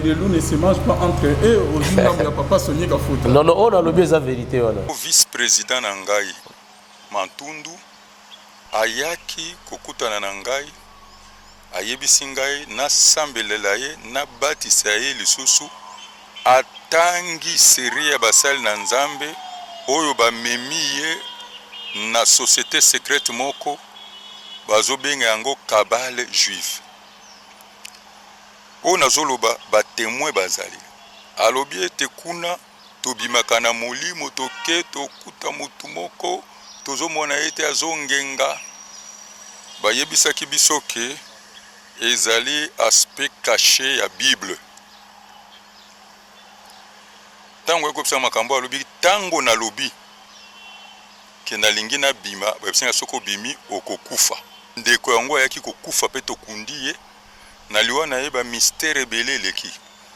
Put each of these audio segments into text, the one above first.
que les loups ne se mangent pas entre eux. Aujourd'hui, il n'y a pas Sony Kafuta. Non, non, on a le la vérité. Vice-président Nangai Mantundu ayaki kokutana Nangai ayebisi ngai na sambelela ye na batisa ye lisusu atangi seri ya basali na Nzambe oyo bamemi ye na société secrète moko bazobenga yango kabale juif. O nazoloba ba témoin bazali alobi ete kuna tobimaka na molimo toke tokuta mutu moko tozomona ete azongenga bayebisaki biso ke ezali aspect caché ya Bible. Tango ekopesa makambo alobi tango na lobi ke nalingi na bima bayebisanga soko bimi okokufa ndeko yango ayaki kokufa pe tokundi ye na liwa na ye ba mystère ebele eleki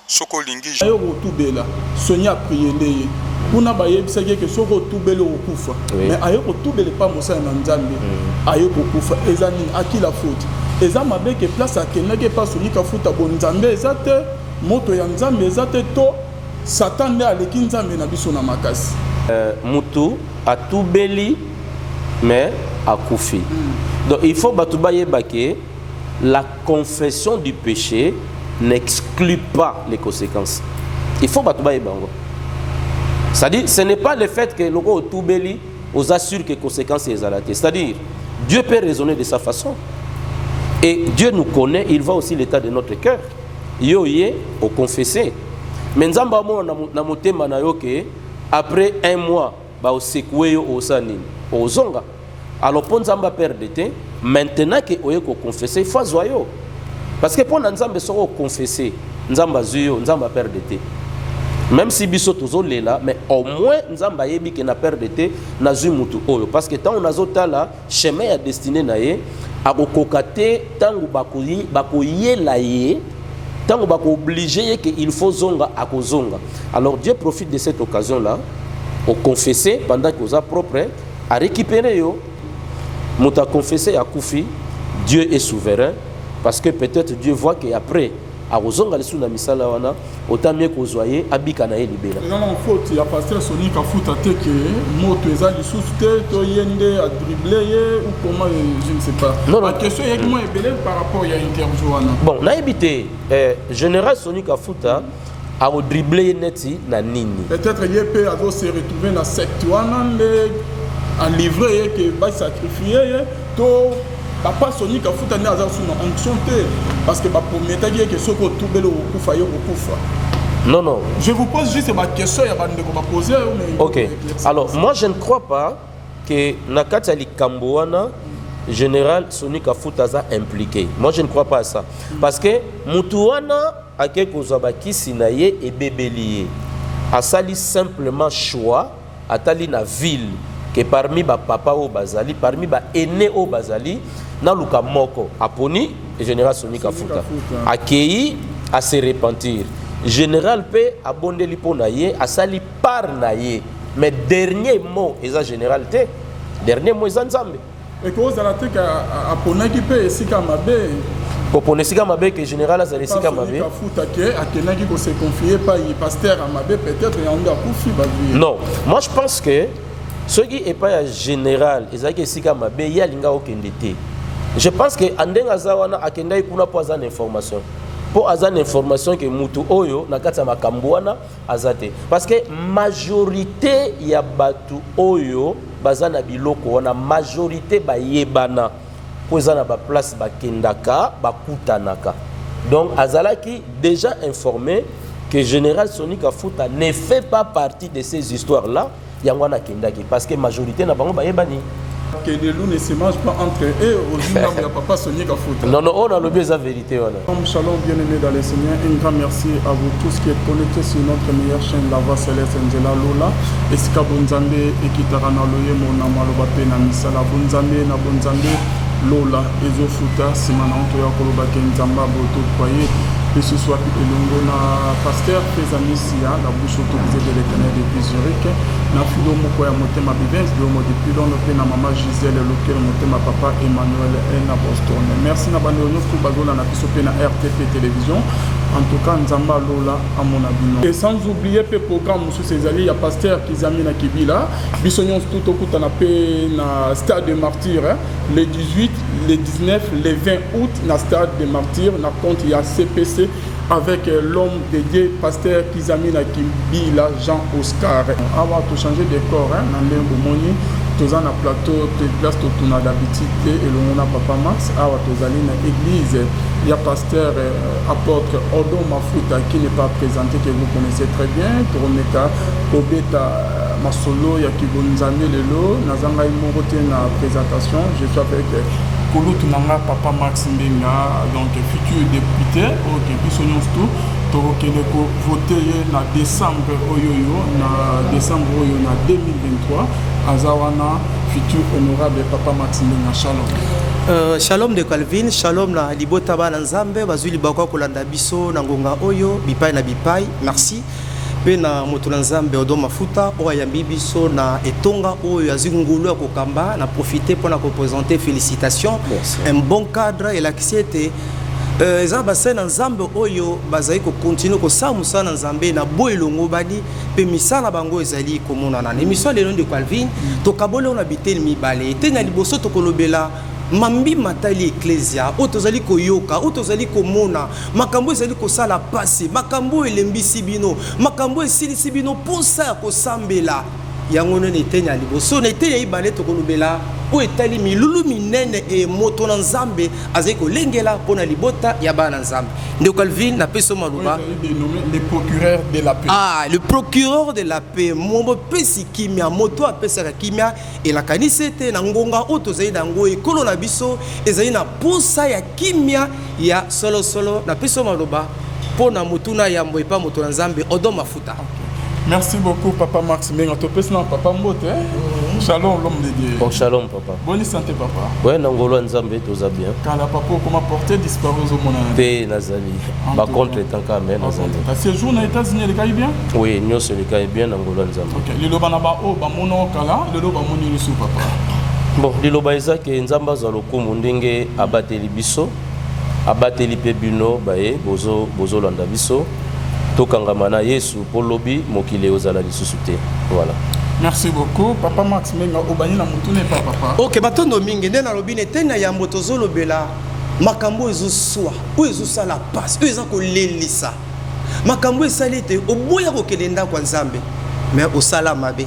soko lingi ayo kotubela Sonia prié ndeye kuna bayebisaki ke soko tubele okufa mais ayo kotubele pa mosala na Nzambe ayo kokufa ezani akila faute eza mabe ke place akendaki pa Sony Kafuta bon Nzambe eza te moto ya Nzambe eza te to Satan nde aleki Nzambe na biso na makasi mutu atubeli mais akufi. Donc il faut batubaye bake la confession du péché n'exclut pas les conséquences. Il faut batubaye bango. C'est-à-dire ce n'est pas le fait que loko tubeli aux assure que les conséquences est zalaté. C'est-à-dire Dieu peut raisonner de sa façon. Et Dieu nous connaît, il voit aussi l'état de notre cœur. Yo yé au confessé. Mais nzamba mo na motema na yo ke après un mois ba o sekwe yo o sanini o zonga. Alors pour nzamba perdre te maintenant que oye ko confesser il faut zoyo. Parce que pour nzamba soko confesser nzamba zuyo nzamba perdre te. Même si biso tozo lela mais au moins nzamba yebi ke na perdre te na zu mutu oyo parce que tant on azotala chemin ya destiné na ye akokokate tangu bakoye la ye tant qu'on va obliger qu'il faut zonga à zonga. Alors Dieu profite de cette occasion-là pour confesser pendant que vous êtes propre à récupérer yo. Mouta confessé à Koufi, Dieu est souverain parce que peut-être Dieu voit qu'après à zonga les sous la misala wana autant mieux que vous voyez abika na libéra. Non non faute il y a pasteur Sony Kafuta te que moto ezali sous te to yende à dribbler ou comment je ne sais pas. Non, la question est comment est par rapport à interview wana. Bon, na habité général Sony Kafuta a dribbler neti na nini. Peut-être il peut avoir se retrouver dans secte wana en livrer que va sacrifier to papa Sony Kafuta ne azar sous onction te parce que ba promettait que soko tubelo okufa yo okufa. Non non, je vous pose juste ma question ya bande ko ba poser mais OK. Alors moi je ne crois pas que nakati ali Kamboana général Sony Kafuta a impliqué. Moi je ne crois pas à ça parce que mutuana ake kozaba kisinaye et bébélié a sali simplement choix atali na ville que parmi ba papa au bazali parmi ba aîné au bazali na luka moko aponi général Sony Kafuta akei à se repentir général P abondeli po na ye asali par na ye mais dernier mot eza généralité dernier mot eza Nzambe et cause la tek apona ki pe esika mabe kopona esika mabe que général azali esika mabe Kafuta ke akenaki ko se confier pas pasteur à mabe peut-être yanga kufi ba vie. Non moi je pense que ce qui est pas général ezaki esika mabe ya linga okende te. Je pense que Andeng Azawana akenda ikuna po azana information. Po azana information que mutu oyo na kati ya makambuana azate. Parce que majorité ya batu oyo bazana biloko wana majorité ba yebana. Po azana ba place ba kendaka ba kutanaka. Donc azalaki déjà informé que général Sony Kafuta ne fait pas partie de ces histoires là. Yangwana kendaki parce que majorité na bango ba yebani. Que les loups ne se mangent pas entre eux. Aujourd'hui, il n'y a pas Sony Kafuta. Non, non, on a le besoin de la vérité. Shalom, bien-aimés dans les Seigneurs. Un grand merci à vous tous qui êtes connectés sur notre meilleure chaîne, La Voix Céleste Angela Lola. Et si Bonzambe et Kitarana Loye, mon nom est na Misala Bonzambe, na Bonzambe Lola, Ezofuta, Simana Antoya Koloba Kenzamba, Boto Kwaye. Que ce soit Elongo na pasteur Pézamissia, la bouche autorisée de l'Éternel depuis Zurich, na Philo Mokoya Motema Bivens, depuis Londres, na maman Gisèle, lequel Motema papa Emmanuel et na Boston. Merci na bande pour bagola na biso na RTP télévision. En tout cas, Nzamba Lola à mon avis. Et sans oublier le programme sous ces alliés, il y a pasteur Kizamina Kibila, Bissonion tout au coup na stade de martyrs, les 18, les 19, les 20 août na stade de martyrs, na compte il y a CPC avec l'homme dédié pasteur Kizamina Kibila Jean Oscar. On va tout changer de corps, dans le tous en plateau, de place tout on a d'habitude et l'on a Papa Max, à Tozalina église. Il y a pasteur apôtre Odo Mafuta qui n'est pas présenté, que vous connaissez très bien. Toroneka, Kobeta, Masolo, Yakibonzame Lelo, Nazanga Imorote na présentation. Je suis avec Kolo Tunanga, Papa Max Mbenga, donc futur député, ok, Bissonion tout. Torokeleko voté na décembre oyoyo, na décembre oyo na 2023. Azawana, futur honorable Papa Max Mbenga, shalom. Shalom de Calvin, shalom na libota ba na Nzambe, bazuli bakwa kolanda biso na ngonga oyo, bipai na bipai, merci. Pe na moto na Nzambe Odo Mafuta, oya yambi biso na etonga oyo azingulu akokamba, na profiter pour na représenter félicitations. Merci. Un bon cadre et l'accès eza basena Nzambe oyo bazali ko continue ko samusa na Nzambe na boyelongo badi pe misala bango ezali komona na émission lelo de Calvin to kabole on habiter mibale tena liboso to kolobela mambi matali ecclesia otozali koyoka otozali komona makambo ezali kosala pasi makambo elembisi bino makambo esilisi bino posa ko sambela yango nene tenya liboso na tenya ibale to kolobela o etali milulu minene e moto na Nzambe azali kolengela pona libota ya bana Nzambe de Calvin na peso maluba le procureur de la paix. Ah, le procureur de la paix mombo pesi kimia moto apesa kimia et la kanisete na ngonga oto zali dango e kolo na biso ezali na posa ya kimia ya solo solo na peso maluba pona mutuna ya mbo epa moto na Nzambe Odo Mafuta. Merci beaucoup, Papa Max. Mais on te pèse non, Papa Mbote. Shalom, l'homme de Dieu. Bon, shalom, papa. Bonne santé, Papa. Ouais, Nangolo Nzambe, tout va bien. Car la papa, comment porter disparu au monde. Paix, Nazali. Par contre, les temps quand même, Nazali. Ces jours aux États-Unis, les cas bien? Oui, nous, c'est le cas bien, Nangolo Nzambe. Ok, le lobanaba, oh, bah, mon nom, Kala, le loba, mon nom, papa. Bon, le loba, Isaac, Nzamba, Zaloko, Mundenge, abateli biso, abateli pebuno, bae, bozo, landa biso. Tokangamana Yesu pour lobby mokile ozala lisusuté. Voilà. Merci beaucoup Papa Max Mbenga obani na mutu ne pas papa. OK batondo mingi ndena lobine tena ya moto zolobela makambo ezoswa o ezosala passe o ezako lelisa makambo esalite oboya ko kelenda kwa Nzambe mais osala mabe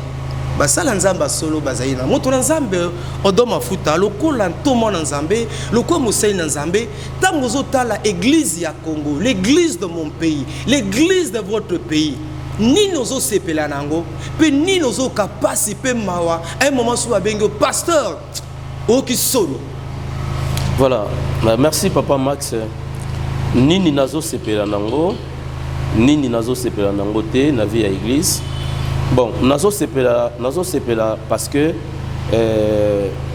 basala Nzamba solo bazaina moto na Nzambe Odo Mafuta lokola ntomo na Nzambe lokola musei na Nzambe tango zotala église ya Congo l'église de mon pays l'église de votre pays ni nozo sepela nango pe ni nozo kapasi pe mawa un moment sou abengo pasteur oki solo. Voilà, merci Papa Max. Nini nazo sepela nango te na vie ya église. Bon, nazo sepela parce que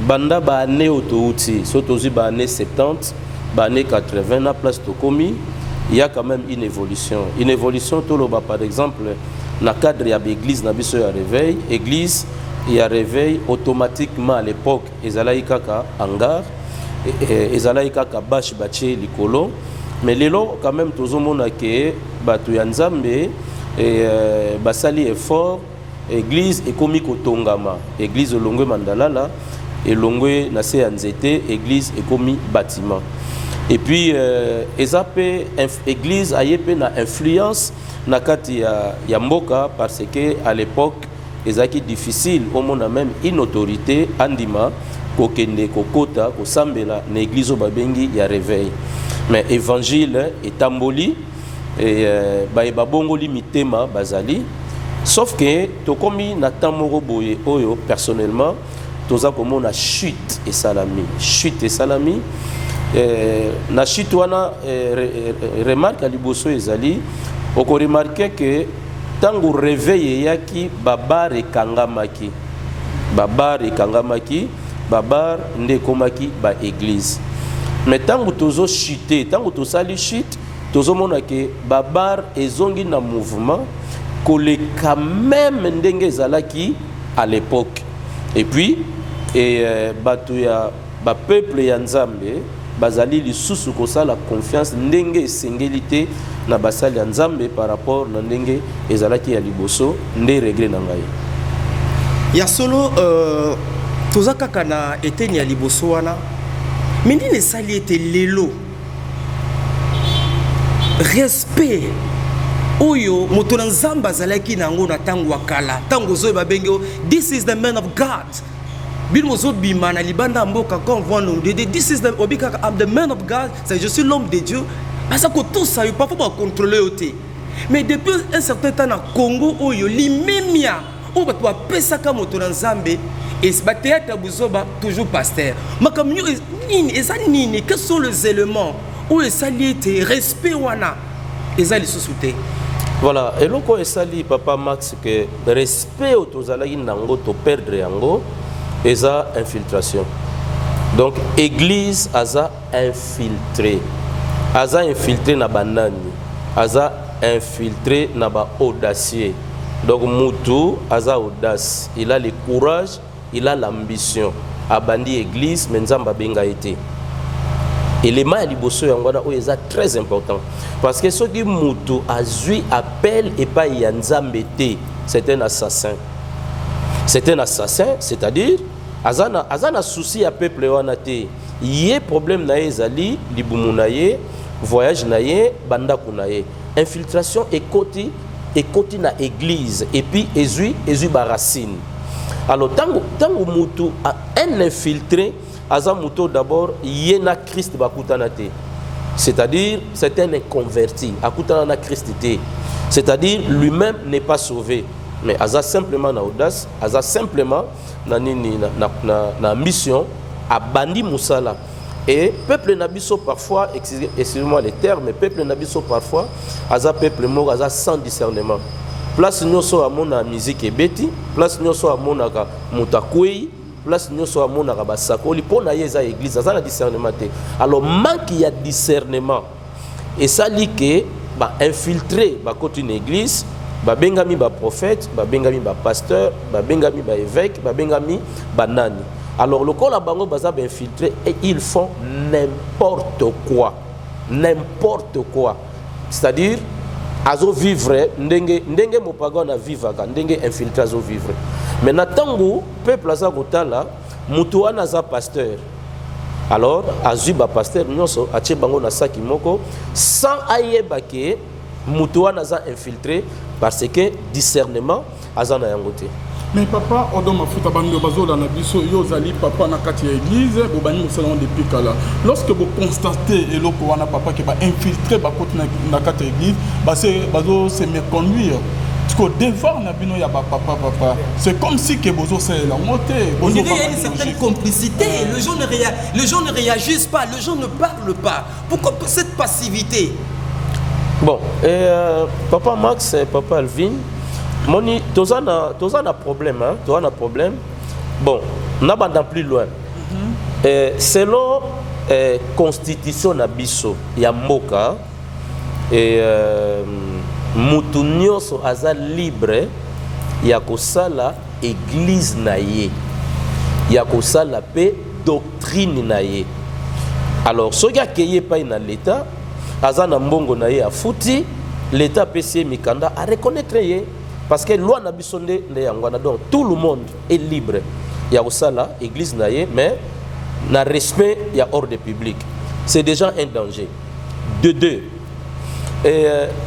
banda ba année autouti, surtout ba année 70, ba année 80 na place to komi, il y a quand même une évolution tout le bas par exemple na cadre ya l'église na biso ya réveil, église il y a réveil automatiquement à l'époque ezalai kaka hangar ezalai kaka bash bache likolo mais lelo quand même tozomona ke batu ya Nzambe et basali effort église ekomi kotongama église olongwe mandalala elongwe na se ya nzete église ekomi bâtiment et puis ezape église ayepe na influence na kati ya mboka parce que à l'époque ezaki difficile au monde même une autorité andima kokende kokota kosambela na église o babengi ya réveil mais évangile etamboli et babongoli mitema bazali sauf que tokomi na tamoro boye oyo personnellement toza komona chute et salami na chute wana remarque aliboso ezali oko remarquer que tango réveil yaki babar ekangamaki babar nde komaki ba église mais tango tozo chute tango tosali chute tozomona ke babar ezongi na mouvement koleka même ndenge ezalaki à l'époque et puis batu ya ba peuple ya Nzambe bazali lisusu kosala confiance ndenge esengeli na basali ya Nzambe par rapport na ndenge ezalaki ya liboso nde regle na ngai. Ya solo toza kaka na eteni ya liboso wana mais ndine esali ete lelo respect oyo moto na Nzambe azalaki nango na tango wakala tango zoyo babenge this is the man of God bil mozo bima na libanda mboka quand on voit nous this is the obika I'm the man of God, c'est je suis l'homme de Dieu. Parce que tout ça parfois pas contrôler oté mais depuis un certain temps na Congo oyo limemia on va pesa ka moto na Nzambe et ba théâtre buzoba toujours pasteur makamyo nini ezani nini quels sont les éléments où esaliete respect wana ezali sous-souté. Voilà, et loko esali papa Max que respect autozalaki nango to perdre yango eza infiltration. Donc église aza infiltré na banani, aza infiltré na ba audacieux. Donc mutu aza audace, il a le courage, il a l'ambition. Abandi église mais Nzamba benga été. Élément à liboso yangwana o eza très important parce que ce qui mutu azui appel et pas yanzambete, c'est un assassin. C'est un assassin, c'est-à-dire azana souci à peuple wana te. Yé problème na ezali libumu na ye, voyage na ye, banda kuna ye. Infiltration et koti na église et puis ezui baracine. Alors tango mutu a un infiltré azamuto d'abord yena Christ bakutanate. C'est-à-dire c'est un converti, akutana Christ te. C'est-à-dire lui-même n'est pas sauvé. Mais aza simplement na audace, aza simplement na mission à bandi musala. Et peuple nabiso parfois, excusez-moi les termes, mais peuple nabiso parfois, aza peuple mort, aza sans discernement. Place nyoso a mona musique et beti, place nyoso a mona ka mutakui, place nyoso a mona ka basakoli, pour na yeza église, aza na discernement te. Alors manque il y a discernement. Et ça dit que ba infiltrer ba côté une église, ba bengami ba prophète, ba bengami ba pasteur, ba bengami ba évêque, ba bengami ba nani. Alors le col à bango baza ba infiltré et ils font n'importe quoi. N'importe quoi. C'est-à-dire azo vivre ndenge mopaga na vivaka ndenge infiltré azo vivre. Mais na tango peuple aza kotala mutu wana aza pasteur. Alors azuba pasteur nyonso atie bango na saki moko sans ayeba ke mutu wana aza infiltré parce que discernement aza na yango te. Mais papa odoma futa bando bazola na biso yo zali papa na kati ya église bo bani musala depuis kala. Lorsque vous constatez eloko wana papa ke ba infiltrer ba côté na kati ya église bazo se méconduire. Parce que devant na bino ya ba papa c'est comme si que bozo c'est la montée. On dirait qu'il y a une certaine complicité. Les gens ne réagissent pas, les gens ne parlent pas. Pourquoi cette passivité? Bon, papa Max et papa Alvin, moni tozana problème hein, tozana problème. Bon, n'a pas plus loin. Selon constitution na biso ya mboka et mutu nyonso aza libre ya kosala église na ye. Ya kosala pe doctrine na ye. Alors soki akeye pa na l'état azana mbongo na ye afuti l'état pc mikanda a reconnaître ye parce que loi na bisonde nde yangwana donc tout le monde est libre ya kosala église na ye mais na respect ya ordre public. C'est déjà un danger. De deux,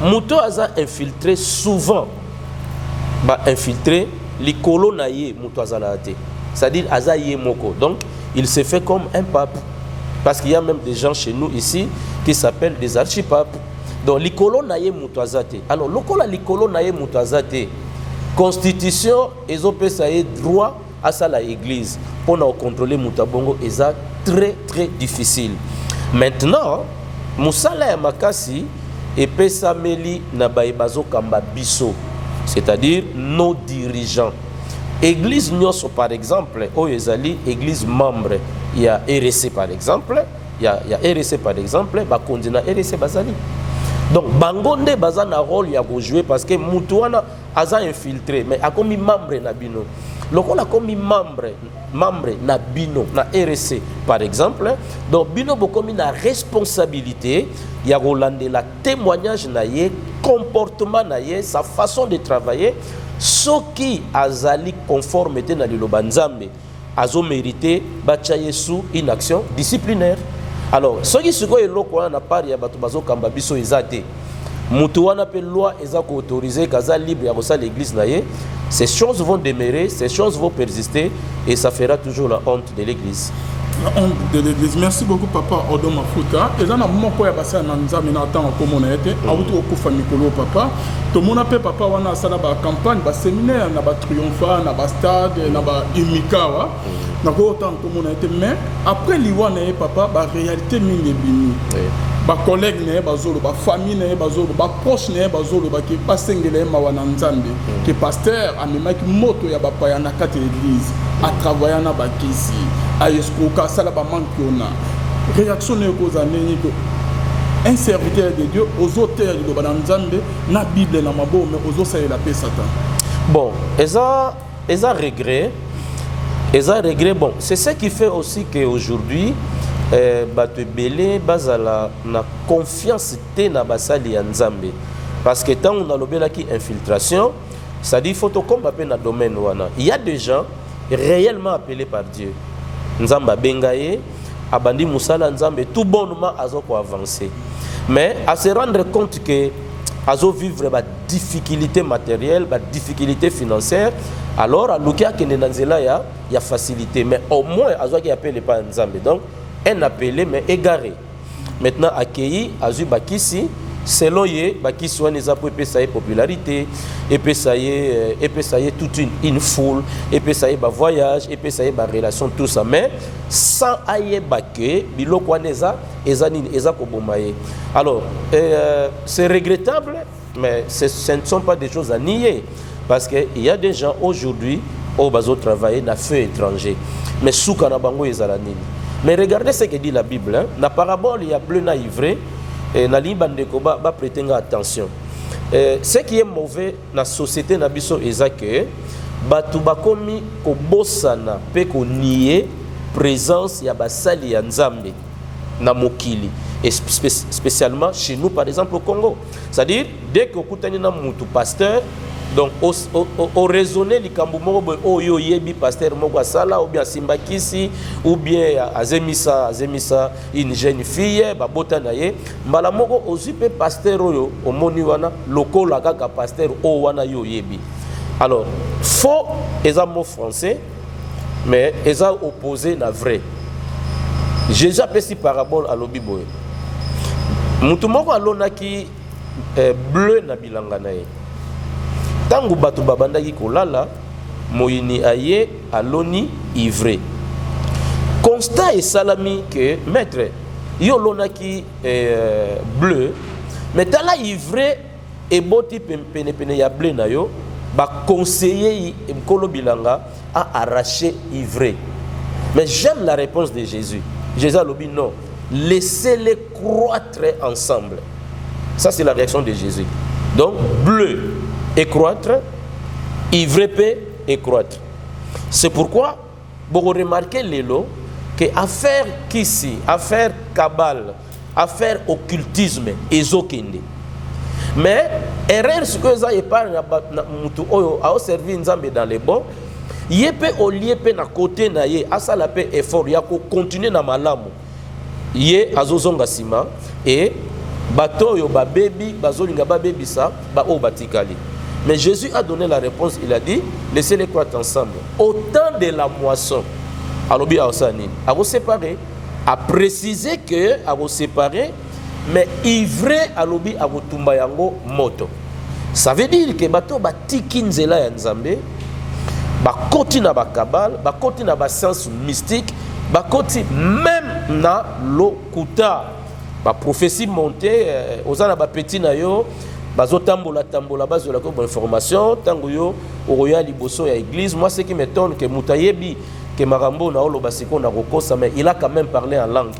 muto aza infiltré souvent ba infiltré likolo na ye muto azala te. C'est-à-dire aza ye moko. Donc il se fait comme un pape. Parce qu'il y a même des gens chez nous ici qui s'appellent des archipapes. Donc, l'ikolo naye mutazate. Alors, l'ikolo naye mutazate. Constitution, ils ont payé droit à ça la église. Pour nous contrôler mutabongo, c'est très très difficile. Maintenant, Moussala et Makasi et Pesameli Nabaïbazo Kamba Bisso, c'est-à-dire nos dirigeants. Église Nyoso, par exemple, Oyezali, église membre. Il y a RSC par exemple, il y a RSC par exemple, bah condamné RSC Bazali. Donc bangonde baza na rôle ya jouer parce que mutu wana aza infiltré mais a comme membre na bino. Lokola comme membre na bino na RSC par exemple, donc bino bokomi na responsabilité ya rolande la témoignage na ye, comportement na ye, sa façon de travailler, ce qui azali conformité na liloba nzambe azo mérité bachaye sous une action disciplinaire. Alors ce qui se ko eloko na part ya bato bazo kamba biso ezate mutu wana pe loi eza ko autoriser kaza libre ya kosa l'église na ye, ces choses vont demeurer, ces choses vont persister et ça fera toujours la honte de l'église. La honte de l'église. Merci beaucoup papa Odo Mafuta. Et dans un moment où il y a passé un anzami na temps comme on a été, a outu okufa mikolo papa. Tout le monde appelle papa wana sala ba campagne, ba séminaire, na ba triompha, na ba stade, na ba imikawa. Na ko autant comme on a été mais après liwa na papa ba réalité mingi bini. Ba collègue ne bazolo, ba famille ne bazolo, ba proche ne bazolo, ba ki pasengele mawana nzambe, ki pasteur amema ki moto ya ba pa ya na kati l'église, a travailler na ba kisi. Ayeskoka sala ba mankiona réaction ne cause neni ko un serviteur de Dieu aux auteurs de banzambe na Bible na mabo mais aux autres la paix Satan. Bon, eza regret bon, c'est ce qui fait aussi que aujourd'hui bato belé bazala na confiance te na basali ya nzambe parce que tant on a lobela qui infiltration, ça dit faut to combattre na domaine wana. Il y a des gens réellement appelés par Dieu. Nzamba bengaye abandi musala nzambe tout bonnement azo ko avancer mais à se rendre compte que azo vivre ba difficulté matérielle ba difficulté financière alors à lukia ke nzela ya facilité mais au moins azo ki appelé par nzambe donc un appelé mais égaré maintenant accueilli azu bakisi selon ye bakisi wana eza po epesa ye popularité epesa ye toute une foule epesa ye ba voyage epesa ye ba relation tout ça mais sans ayeba ke biloko wana eza nini eza koboma ye. Alors c'est regrettable mais ce ne sont pas des choses à nier parce que il y a des gens aujourd'hui au bazo travailler na feu étranger mais souka na bango ezala nini. Mais regardez ce que dit la Bible hein? Na parabole il y a bleu na ivré et na libandeko ba prêter attention. Ce qui est mauvais dans la société na biso eza que batu bakomi ko bosana pe ko nier présence ya basali ya nzambe na mokili et spécialement chez nous par exemple au Congo. C'est-à-dire dès que okutani na mutu pasteur donc au raisonner likambo moko oyo yebi pasteur moko sala ou bien simbakisi ou bien azemisa une jeune fille ba botana ye mbala moko ozipe pasteur oyo omoni wana lokola kaka pasteur o wana yo yebi. Alors faux eza mot français mais eza opposé na vrai. Jésus a pesi parabole à lobiboye mutu moko alonaki bleu na bilanga na ye. Tangu batu babandaki kolala moyini aye aloni ivré. Constat et salami que maître yo lonaki bleu mais tala ivré et boti pene ya bleu na yo ba conseiller mkolo bilanga a arraché ivré. Mais j'aime la réponse de Jésus. Jésus a dit non, laissez-les croître ensemble. Ça c'est la réaction de Jésus. Donc bleu et croître, ivre peut et croître. C'est pourquoi vous remarquez l'élo que affaire kisi, affaire cabale, affaire occultisme, ezokende. Mais erreur ce que ça épargne na mutu oyo a servi nzambe dans les bons, yépe au lieu pe na côté na ye asala pe effort ya ko continuer na malamu. Ye azozonga sima et bato yo ba baby bazolinga ba baby ça ba o batikali. Mais Jésus a donné la réponse, il a dit, laissez-les croître ensemble. Au temps de la moisson, alobi a osani, a vous séparer, a précisé que a vous séparer, mais ivré alobi a vous tumbayango moto. Ça veut dire que bato ba tikinzela ya nzambe, ba koti na ba kabal, ba koti na ba sens mystique, ba koti même na lokuta, ba prophétie montée, ozana ba petit na yo. Bazo tambola base de la information tango yo oroya liboso ya église. Moi ce qui m'étonne que mutayebi que marambo na olo basiko na rokosa mais il a quand même parlé en langue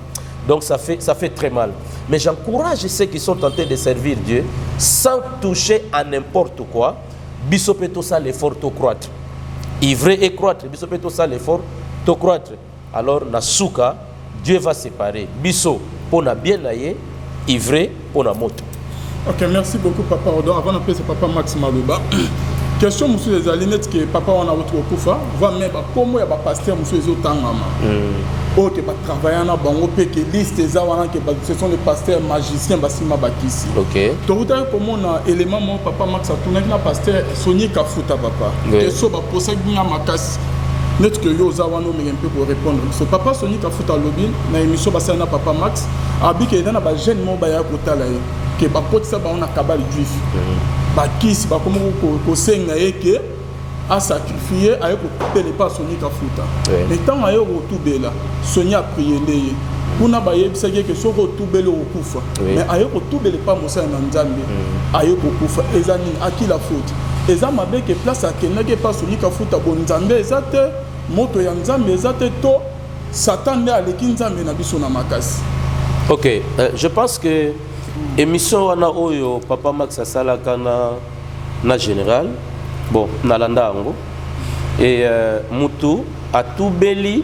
donc ça fait très mal. Mais j'encourage ceux qui sont tentés de servir Dieu sans toucher à n'importe quoi. Bisopeto ça l'effort to croître. Ivrer et croître. Bisopeto ça l'effort to croître. Alors, Nasuka, Dieu va séparer. Biso, pour na bien naïe, ivrer, pour na moto. Ok, merci beaucoup, Papa Odo. Avant d'appeler ce Papa Max Malouba, question, monsieur les alinettes que Papa on a retrouvé au Koufa, va même comment il y a pasteur, monsieur les autres oh, que travailler na bango pe que liste eza wana que ce sont les pasteurs magiciens basima bakisi. OK. To uta comment na élément mon Papa Max a tourné na pasteur Sony Kafuta papa. Que so ba posa gnya makasi. Net que yo za wana mais un peu pour répondre. So Papa Sony Kafuta lobby na émission basa na Papa Max abi que na ba jeune mo ba ya kotala ye que ba potisa ba on a kabali juif. Bakisi ba comment ko senga eke a sacrifié à écouter pas Sony Kafuta. Mais tant à tout bela, Sony a prié les. Pour n'a pas eu ça que ce que tout bela au kufa. Mais à tout bela pas Moussa Nzambe. À kufa. Ezani à qui la faute. Ezama que place à qui n'a pas Sony Kafuta bon Nzambe ezate moto ya Nzambe ezate to Satan ne aleki Nzambe na biso na makasi. OK, je pense que émission wana oyo Papa Max asala kana na général. Bon, nalanda ango et mutu a tout beli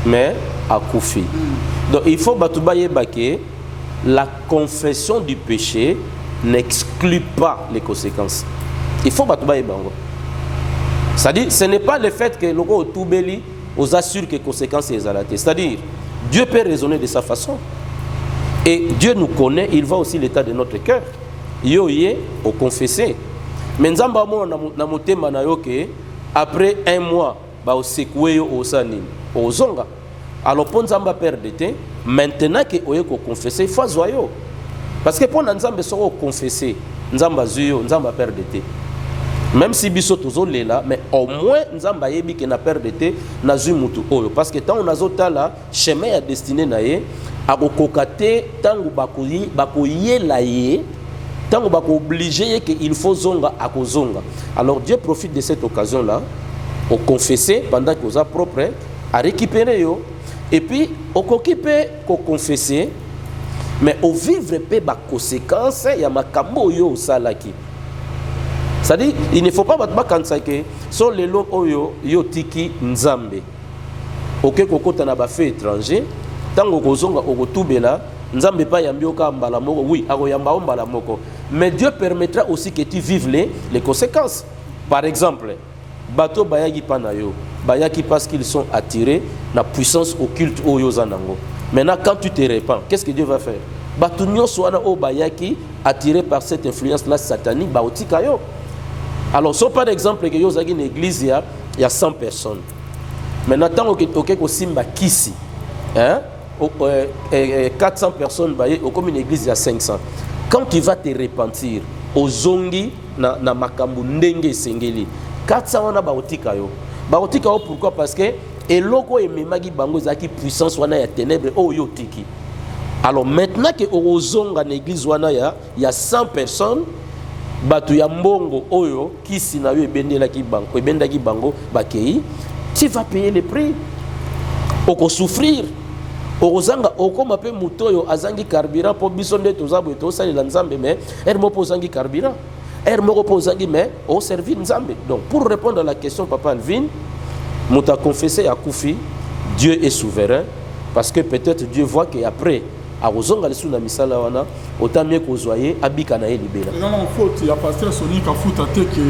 mais a koufi. Donc il faut batubaye baké la confession du péché n'exclut pas les conséquences. Il faut batubaye bango. C'est-à-dire ce n'est pas le fait que le tout beli aux assure que les conséquences sont exalatées. C'est-à-dire Dieu peut raisonner de sa façon et Dieu nous connaît, il voit aussi l'état de notre cœur. Yo yé au confesser. Mais nzamba mo na motema na yo ke après un mois ba osekwe yo osani ozonga alors pour nzamba perdre te maintenant que oye ko confesser faut zoyo parce que pour nzamba so confesser nzamba zuyo nzamba perdre te même si biso tozolela mais au moins nzamba yebi ke na perdre te na zu mutu oyo parce que tant on azotala chemin ya destiné na ye akokokate tangu bakoyela ye tant qu'on va obliger qu'il faut zonga à kozonga. Alors Dieu profite de cette occasion-là, au confesser pendant qu'on a propre, à récupérer yo, et puis au s'occuper qu'on confesser, mais au vivre peu bas conséquences, il y a ma kambo yo salaki. C'est-à-dire, il ne faut pas battre quand ça que sur les lots oyo yo tiki nzambe. Ok koko tana ba fait étranger, tant qu'on kozonga au tubela. Nzambe pas yambi oka mbala moko, oui, ako yamba mbala moko. Mais Dieu permettra aussi que tu vives les conséquences. Par exemple, bateau bayaki panayo, bayaki parce qu'ils sont attirés la puissance occulte au yozanango. Maintenant quand tu te répands, qu'est-ce que Dieu va faire? Bateau nyoswana o bayaki attiré par cette influence là satanique baotika yo. Alors so par exemple que yozaki une église il y a 100 personnes. Maintenant tant que ko simba kisi, hein? 400 personnes comme une église il y a 500. Quand tu vas te repentir aux zongi na makambu ndenge sengeli 400 wana baotika yo pourquoi parce que eloko ememaki bango zaki puissance wana ya ténèbres oyo tiki. Alors maintenant que ozonga na église wana ya 100 personnes batu ya mbongo oyo kisi na yo ebendaki bango bakei, tu vas payer le prix. Oko souffrir. Ozanga okoma pe mutoyo azangi carburant po bisonde tozabo to sali la nzambe mais mo pozangi carburant mo pozangi mais au servir nzambe. Donc pour répondre à la question papa Alvin, muta confessé à Koufi, Dieu est souverain parce que peut-être Dieu voit que après a ozonga lesu na misala wana autant mieux kozoyer abika na libela. Non faute il y a pasteur Sony Kafuta te que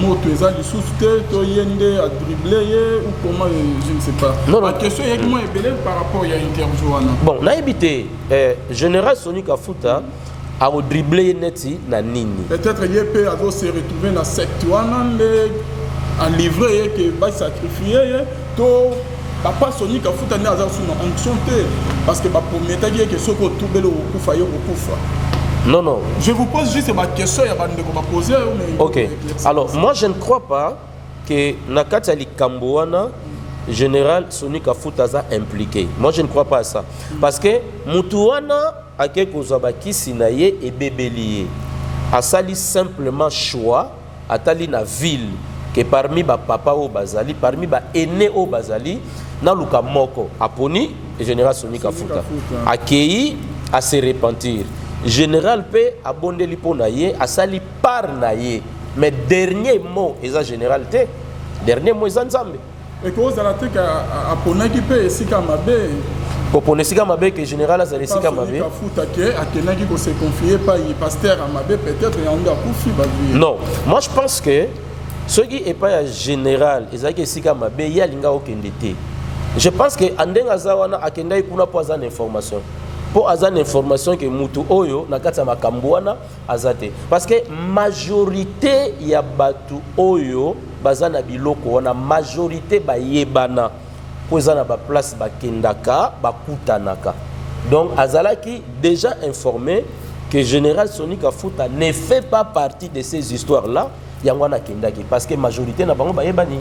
moto ezali sous-te to yende à dribbler ou comment je ne sais pas. La question est comment est par rapport à interview wana. Bon, na ebité général Sony Kafuta a dribbler neti na nini. Peut-être il peut avoir se retrouver dans secte wana en livrer que va sacrifier to Papa Sony Kafuta ne aza sous na onction te parce que ba promettait que ce que tout belo okufa yo okufa. Non. Je vous pose juste ma question ya bande ko ba poser mais OK. Alors moi je ne crois pas que nakati ali kamboana général Sony Kafuta za impliqué. Moi je ne crois pas à ça parce que mutuana ake kozaba kisinaye et bébélié. Asali simplement choix atali na ville que parmi ba papa au bazali parmi ba aîné au bazali na luka moko aponi et général Sony Kafuta akei à se repentir. Général P abondé liponaye a sali par naye. Mais dernier mot, eza général T. Dernier mot, eza nzambe. Et que vous avez dit à Ponaki P, si Kamabe. Pour Ponesika Mabe, que général a sali Sika Mabe. Non, moi je pense que ce qui n'est pas général, ezaki Sika Mabe, il y a linga okendete. Je pense que Andenga Zawana akenda ikuna po azan information. Pour azan information que mutu oyo na kati ya makambo wana azate. Parce que majorité ya batu oyo bazana biloko wana majorité ba yebana. Pour azana ba place ba kendaka ba kutanaka. Donc azalaki déjà informé que Général Sonika Futa ne fait pas partie de ces histoires là. Yangwana kendaki parce que majorité na bango ba yebani.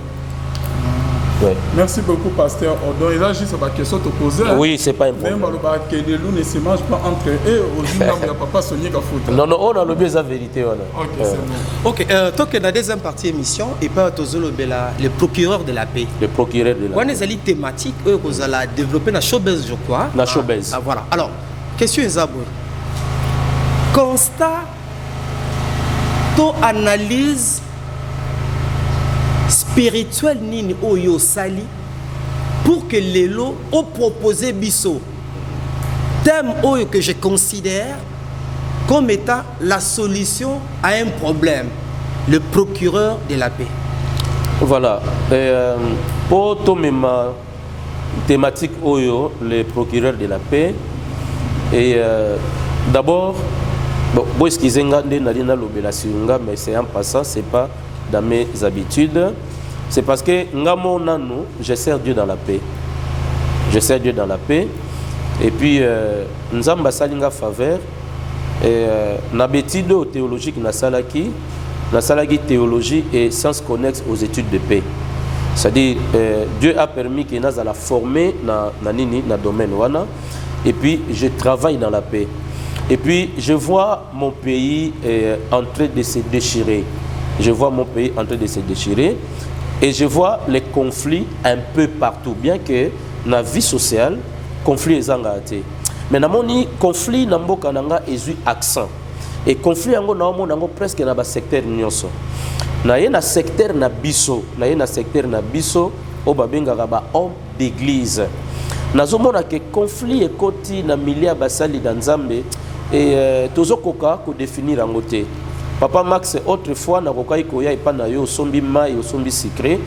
Ouais. Merci beaucoup, Pasteur Odon. Et là, juste la question te poser. Oui, c'est pas important. Même que les loups ne se mangent pas entre eux. Aujourd'hui, il n'y a pas Sonia Kafuta. Non, non, on a le besoin de la vérité. Ok, c'est bon. Ok, tant que dans la deuxième partie émission, et pas le procureur de la paix. Le procureur de la paix. On est allé thématique, eux, vous allez développer dans showbiz, je crois. Dans showbiz. Voilà. Alors, question Zabour. Constat, to analyse spirituel nini oyo sali pour que les lots ont proposé biso thème oyo que je considère comme étant la solution à un problème, le procureur de la paix. Voilà. Pour tout même thématique oyo, le procureur de la paix. Et d'abord, bon, excusez moi mais c'est en passant, c'est pas dans mes habitudes. C'est parce que je sers Dieu dans la paix. Je sers Dieu dans la paix. Et puis, nous avons une faveur. Et n'habitude théologique na salaki théologie et sciences connexes aux études de paix. C'est-à-dire, Dieu a permis que nous la former dans le domaine. Et puis, je travaille dans la paix. Et puis, je vois mon pays en train de se déchirer. Je vois mon pays en train de se déchirer. Et je vois les conflits un peu partout, bien que dans la vie sociale, conflit est engagé. Mais dans mon conflit, dans mon accent. Et conflit, est presque dans le secteur nyonso. Dans le secteur nabiso, au babenga homme d'église. Dans le conflit est côté dans milieu basali dans Zambé et tozokoka ko définir en côté. Papa Max autrefois na kokai koya epana yo sombi mai yo sombi secret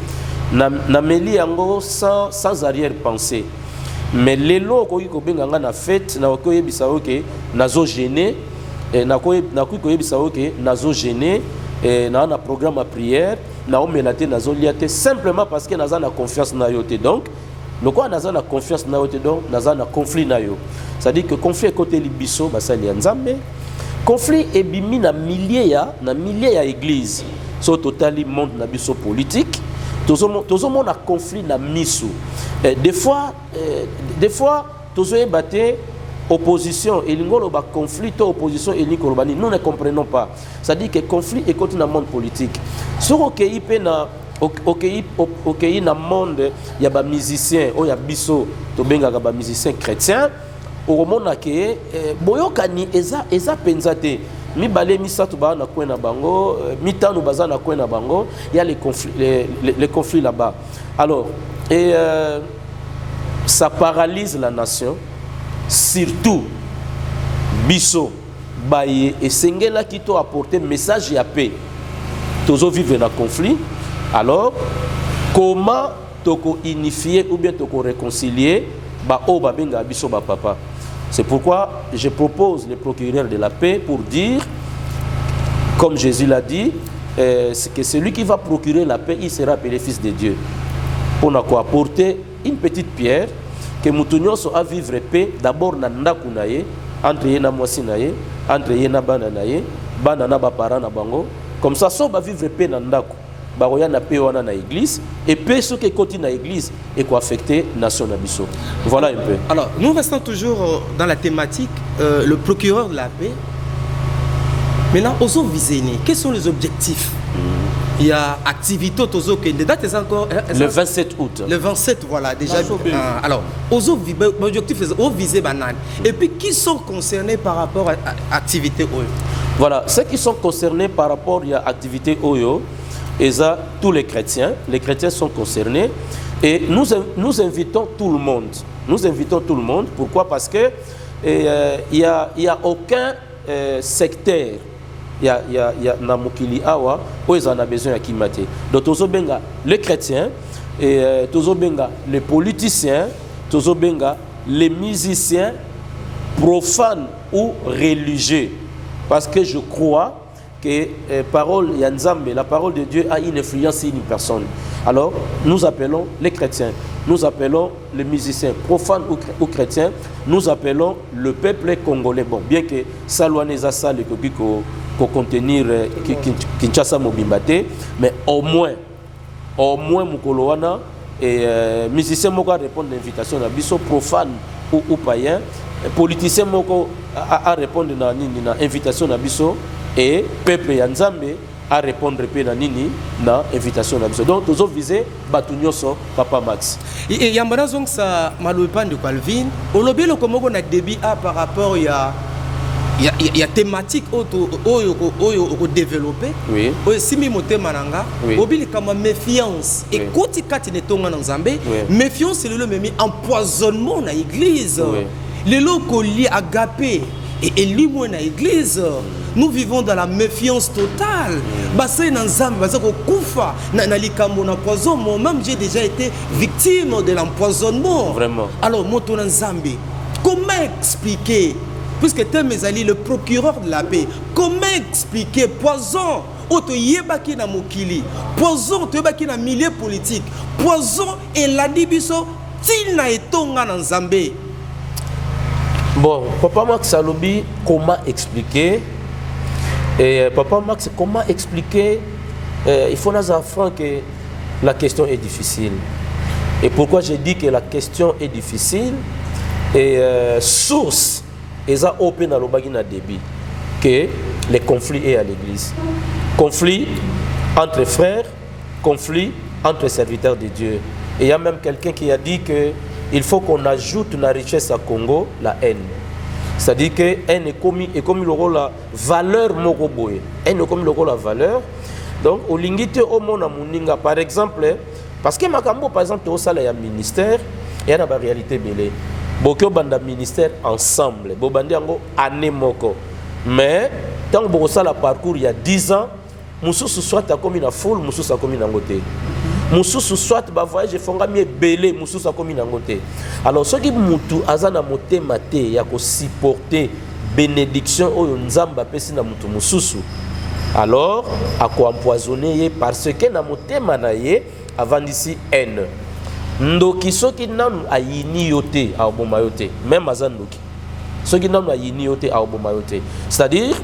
na meli yango sans arrière-pensée. Mais lelo koki ko benganga na fête na koyi bisa oke nazo gêner na koyi bisa oke nazo gêner na programme à prière na omelate nazo liate simplement parce que naza na confiance na yo te. Donc le quoi naza na confiance na yo te, donc naza na conflit na yo. Ça dit que conflit côté libiso basali nzambe. Conflit est bimi na milliers ya église. So totally monde na biso politique. Tozo mon a conflit na misu. Des fois tozo batté opposition et l'ingolo ba conflit to opposition et l'ingolobani. Nous ne comprenons pas. Ça dit que conflit est côté na monde politique. So okei pe na okei na monde ya ba musicien o ya biso to benga ba musicien chrétien. Au moment que boyokani eza penzate mi balé misatu ba na kwena bango mitano baza na kwena bango il y a les conflits là-bas. Alors ça paralyse la nation, surtout biso baye et sengela qui to apporter message ya paix. Tozo vivre dans conflit. Alors comment toko unifier ou bien toko réconcilier ba o ba benga biso ba papa. C'est pourquoi je propose le procureur de la paix pour dire, comme Jésus l'a dit, que celui qui va procurer la paix, il sera appelé fils de Dieu. On a quoi apporter une petite pierre que Moutounion soit à vivre paix d'abord dans Ndakunaye, entre Yena Mwasinaye, entre Yena Bananaye, Banana Bapara na Bango, comme ça, ça va vivre paix dans Ndaku. Baroya na paix wana na église et paix ce qui continue na église et quoi affecter nation nabiso. Voilà un peu. Alors nous restons toujours dans la thématique le procureur de la paix. Maintenant aux autres visés, quels sont les objectifs il y a activité tozo que des dates encore le 27 août. Le 27 voilà déjà. Alors, aux objectifs aux visés banane. Et puis qui sont concernés par rapport à activité OYO? Voilà, ceux qui sont concernés par rapport à l'activité OYO, et ça, tous les chrétiens sont concernés et nous invitons tout le monde. Nous invitons tout le monde. Pourquoi? Parce que il y a aucun secteur il y a Namukili Awa où ils en ont besoin à Kimate. Donc tozo benga les chrétiens et tozo benga les politiciens, tozo benga les musiciens profanes ou religieux. Parce que je crois que parole Yanzambe, la parole de Dieu a une influence sur une personne. Alors, nous appelons les chrétiens, nous appelons les musiciens, profanes ou chrétiens, nous appelons le peuple congolais. Bon, bien que Salouaneza Sal et pour contenir Kinshasa Mobimbate, mais au moins Mukoloana et musiciens moko répondre à l'invitation à biso profane ou païen, politicien moko à répondre à l'invitation à biso et peuple Yanzambe à répondre à l'invitation à biso. Donc, nous avons visé Batunyoso, Papa Max. Et il y a un ça maloupan de Calvin. Au lobby, le Congo a débit par rapport il y a thématique au développé. Oui. Si mi moté mananga, obili comme méfiance. Et quand tu es tombé dans Zambé, méfiance c'est le même empoisonnement dans l'église. Les locaux liés agapé et lui moi dans l'église. Nous vivons dans la méfiance totale. Basé dans Zambé, basé au Koufa, na likambo na poison. Moi-même j'ai déjà été victime de l'empoisonnement. Vraiment. Alors moto dans Zambé, comment expliquer? Puisque tu es le procureur de la paix, comment expliquer poison auto yebaki na mokili, poison to yebaki na milieu politique, poison et la dibiso tina etonga na Nzambe? Bon, Papa Max Salobi, comment expliquer? Et Papa Max, comment expliquer? Il faut nous apprendre que la question est difficile. Et pourquoi j'ai dit que la question est difficile? Et source et ça open à l'obagina débit que les conflits est à l'église. Conflit entre frères, conflit entre serviteurs de Dieu. Et il y a même quelqu'un qui a dit que il faut qu'on ajoute la richesse à Congo, la haine. C'est-à-dire que haine est comme le rôle la valeur mogoboye. Haine est comme le rôle la valeur. Donc au lingite au monde muninga par exemple parce que makambo par exemple au salaire ministère il y a une réalité belé. Beaucoup banda ministère ensemble, bobandi ango année moko. Mais tant que ça la parcours il y a 10 ans, mususu soit a comme une foule, mususu a comme une angoté. Mususu soit ba voyage fonga mi belé, mususu a comme une angoté. Alors ce qui mutu azana moté maté ya ko supporter bénédiction o nzamba pesi na mutu mususu. Alors à ko empoisonner parce que na moté manaye avant d'ici haine. Ndoki soki nanu ayini yote a oboma yote même azandoki soki nanu ayini yote a oboma yote c'est-à-dire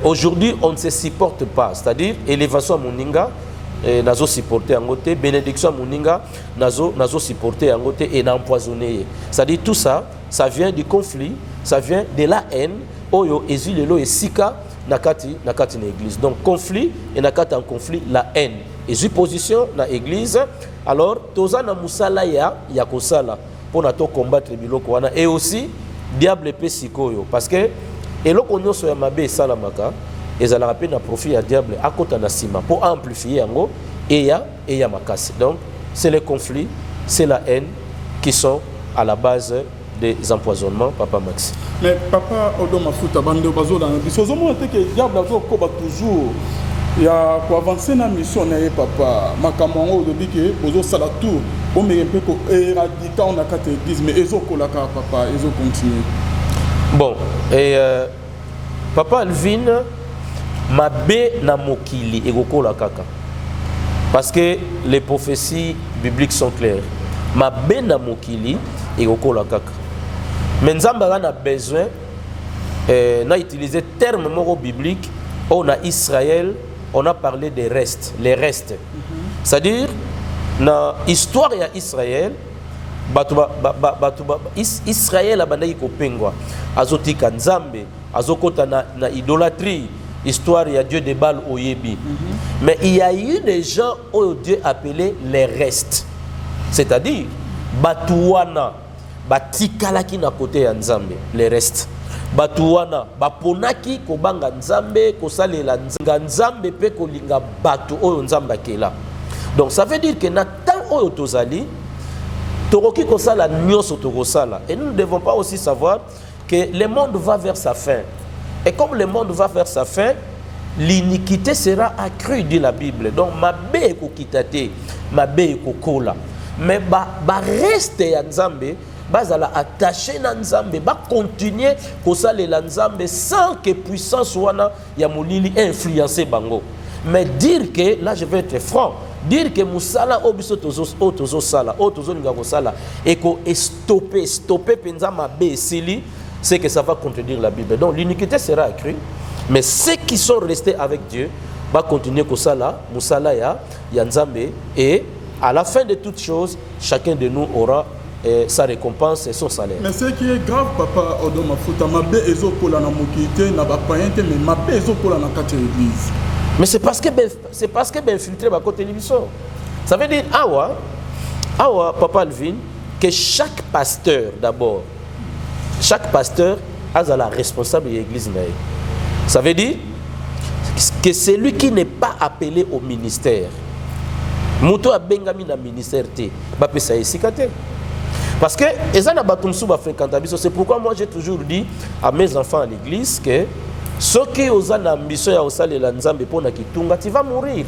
aujourd'hui on ne se supporte pas c'est-à-dire élévation à moninga nazo supporter en côté bénédiction à moninga nazo supporter en côté et n'empoisonner c'est-à-dire tout ça vient du conflit ça vient de la haine oyo ezilelo esika nakati na église donc conflit et nakati en conflit la haine et position dans l'église. Alors, toza na musala ya kosala pour na to combattre biloko wana et aussi diable pe sikoyo parce que eloko nyoso ya mabe salamaka ezala pe na profit ya diable akota na sima pour amplifier yango et ya makasi. Donc, c'est les conflits, c'est la haine qui sont à la base des empoisonnements, Papa Max. Mais Papa Odoma Futa bando bazo dans biso zo monte que diable azo ko ba toujours il y a pour avancer dans la mission, papa. Makamongo de dire que aux autres salatour, on met un peu pour éradiquer on a quatre églises, mais ils ont colaka papa, ils ont continué. Bon, et papa Alvin m'a bé na mokili et kolaka parce que les prophéties bibliques sont claires. M'a bé na mokili et kolaka. Mais Nzamba a besoin n'a utilisé terme moro biblique. On a Israël. On a parlé des restes, les restes. C'est-à-dire, dans l'histoire d'Israël, Israël a bandai ko pengwa, azotika nzambe, azokota na idolâtrie, histoire, il y a Dieu des balles au Yébi. Mais il y a eu des gens où Dieu appelait les restes. C'est-à-dire, Batouana, Batikalaki na côté ya Nzambe, les restes. Batouana, Baponaki, Kobanga Nzambe, Kosalela Nzambe, pe Kolinga Batu, Oyo Nzamba Kela. Donc ça veut dire que na tant Oyo Tozali, Toroki Kosala Nyos Otogosala. Et nous ne devons pas aussi savoir que le monde va vers sa fin. Et comme le monde va vers sa fin, l'iniquité sera accrue, dit la Bible. Donc, ma bé ko kitate, ma bé ko kola. Mais ba reste ya Nzambe, bazala attaché na Nzambe, ba continuer ko salela Nzambe sans que puissance wana ya molili influencer bango. Mais dire que, là je vais être franc, dire que musala obiso tozo sala, tozo ninga ko sala, et ko stopper penza ma bé sili, c'est que ça va contredire la Bible. Donc l'iniquité sera accrue, mais ceux qui sont restés avec Dieu vont continuer comme ça là, Moussala ya Nzambe, et à la fin de toutes choses, chacun de nous aura sa récompense et son salaire. Mais ce qui est grave, papa Odoma Futa, ma bé ezo kola na mokité, na ba païente, mais ma bé ezo kola na kati église. Mais c'est parce que ben filtré ba côté télévision. Ça veut dire awa papa Alvin, que chaque pasteur d'abord, chaque pasteur a la responsable de l'église. Ça veut dire que celui qui n'est pas appelé au ministère, Mouto a bengami na ministère te, ba pesa esikate. Parce que c'est pourquoi moi j'ai toujours dit à mes enfants à l'église que ceux qui ont l'ambition ya osala la Nzambe pona kitunga, tu vas mourir.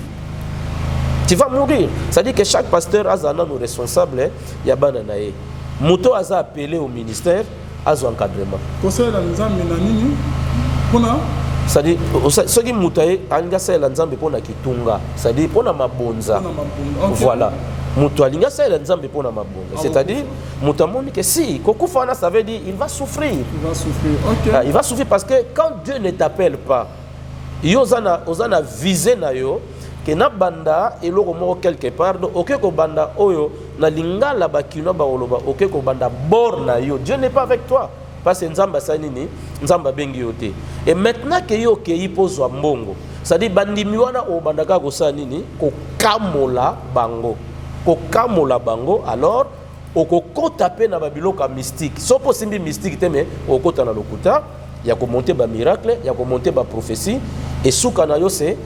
Tu vas mourir. C'est-à-dire que chaque pasteur a un responsable ya bana na ye. Mouto a appelé au ministère. Azo encadrement. Conseil la Nzambe na nini? Pona? C'est-à-dire, ce qui moutaye, anga la Nzambe pona kitunga. C'est-à-dire, pona mabonza. Voilà. Moutou alinga la Nzambe pona mabonza. C'est-à-dire, moutamoni que si, kokufana, ça veut dire, il va souffrir. Il va souffrir, ok. Il va souffrir parce que quand Dieu ne t'appelle pas, osana visé na yo, que na banda et lo mo quelque part donc OK ko banda oyo na lingala bakino ba oloba OK ko banda bor na yo. Dieu n'est pas avec toi parce que Nzamba sanini Nzamba bengi yote. Et maintenant que yo ke ipozwa mbongo, ça dit bandimi wana o bandaka ko sanini ko kamola bango alors okokota pe na babiloka mystique. So possible mystique teme okota na lokuta ya ko monter ba miracle, ya ko monter ba prophétie. Et soukanayo c'est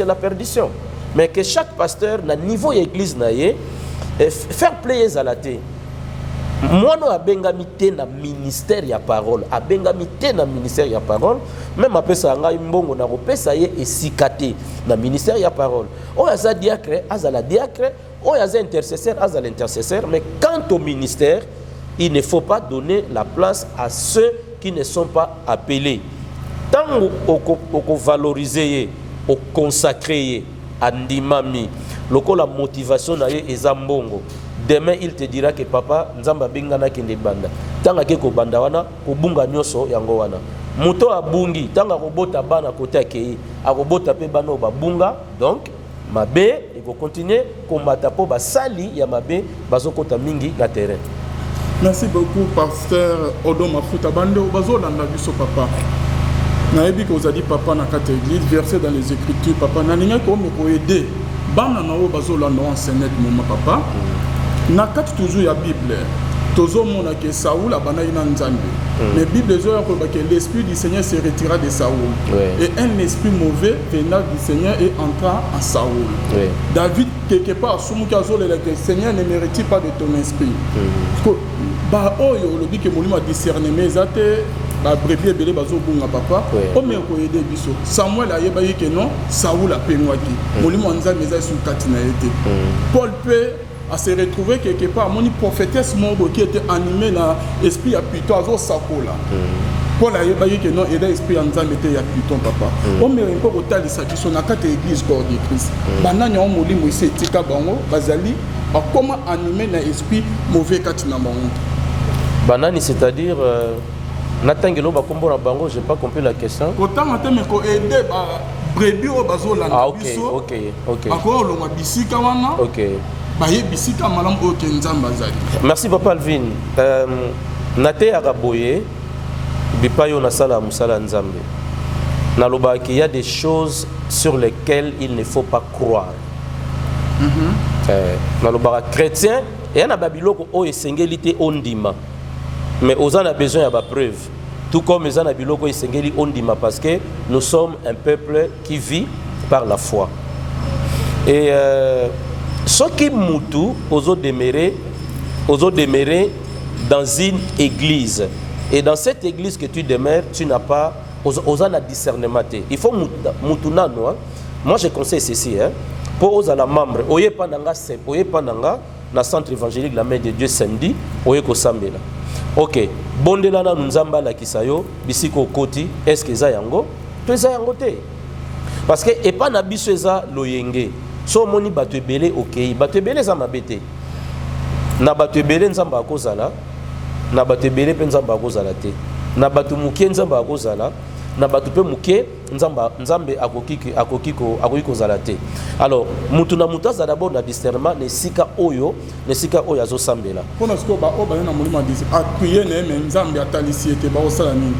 la perdition. Mais que chaque pasteur na niveau église na ye faire plaisir à la té. Moi no abengamité na ministère ya parole, abengamité na ministère ya parole, même après ça nga mbongo na kopesa ye esikate na ministère ya parole. O yaza diacre, azala diacre, o yaza intercesseur, azala intercesseur, mais quant au ministère, il ne faut pas donner la place à ceux qui ne sont pas appelés. Tant qu'on valoriser, on consacrer, andimami, la motivation est zambongo. Demain il te dira que papa nzamba bingana kende banda. Tanga ke ko banda wana ko bunga nyoso yango wana. Muto abungi tanga ko bota bana côté akei, akobota pe bana ba bunga. Donc mabe il faut continuer combattre po ba sali ya mabe bazokota mingi na terrain. Merci beaucoup pasteur Odoma Futa bande bazolanda biso papa. Naebi que vous avez dit papa na kati église versé dans les écritures papa na ninga ko me ko aider bana na o bazolanda enseigner mon papa na kati toujours ya Bible tozo mona que Saoul abana ina Nzambe mais Bible zo ya ko ba que l'esprit du Seigneur se retira de Saoul et un esprit mauvais venant du Seigneur et entra en Saoul. David quelque part soumuki azole le Seigneur ne mérite pas de ton esprit. Ba oyo lobi que molimo discernement ezate ba brebis belé bazo bunga papa o me ko aider biso Samuel ayeba yeke non Saoul a pengwaki molimo Nzambe eza sur katina été Paul peut à se retrouver quelque part moni prophétesse Mobo qui était animé na esprit à Python azo sakola Paul ayeba yeke non eda esprit Nzambe te ya Python papa o me ko kotalisa biso na kati église corps de Christ bananya o molimo ise tika bango bazali ba comment animer na esprit mauvais katina bango banani c'est-à-dire Natangelo ba kombo na bango, j'ai pas compris la question. Autant mateme ko aider ba brebis o bazolanda biso. OK. Ako lo mabisika wana. OK. Ba ye bisika malam o ke Nzamba zali. Merci papa Alvin. Nate akaboye bipayo na sala musala Nzambe. Il y a des choses sur lesquelles il ne faut pas croire. Chrétien, il y a des biloko o esengeli ondima. Mais aux en a besoin de preuve. Tout comme les en a biloko esengeli ondima parce que nous sommes un peuple qui vit par la foi. Et ce qui moutou aux demeurer dans une église. Et dans cette église que tu demeures, tu n'as pas aux en a discernement. Il faut moutuna noa. Moi je conseille ceci pour aux la membre oye pananga na centre évangélique la main de Dieu samedi oye ko sambela. OK, bondela na nzamba la kisayo bisiko koti est-ce que za yango? To za yango te. Parce que et pas na biso za loyenge. So moni bato ebele OK, bato ebele za mabete. Na bato ebele nzamba akozala, na bato ebele pe nzamba akozala te. Na bato mukie nzamba akozala, na bato pe mukie nzambe akoki kozala te. Alors mutu na mutu za d'abord na discernement ne sika oyo azo sambela. Pona siko ba o ba na mulima disi appuyer na nzambe atalisi ete ba osala nini.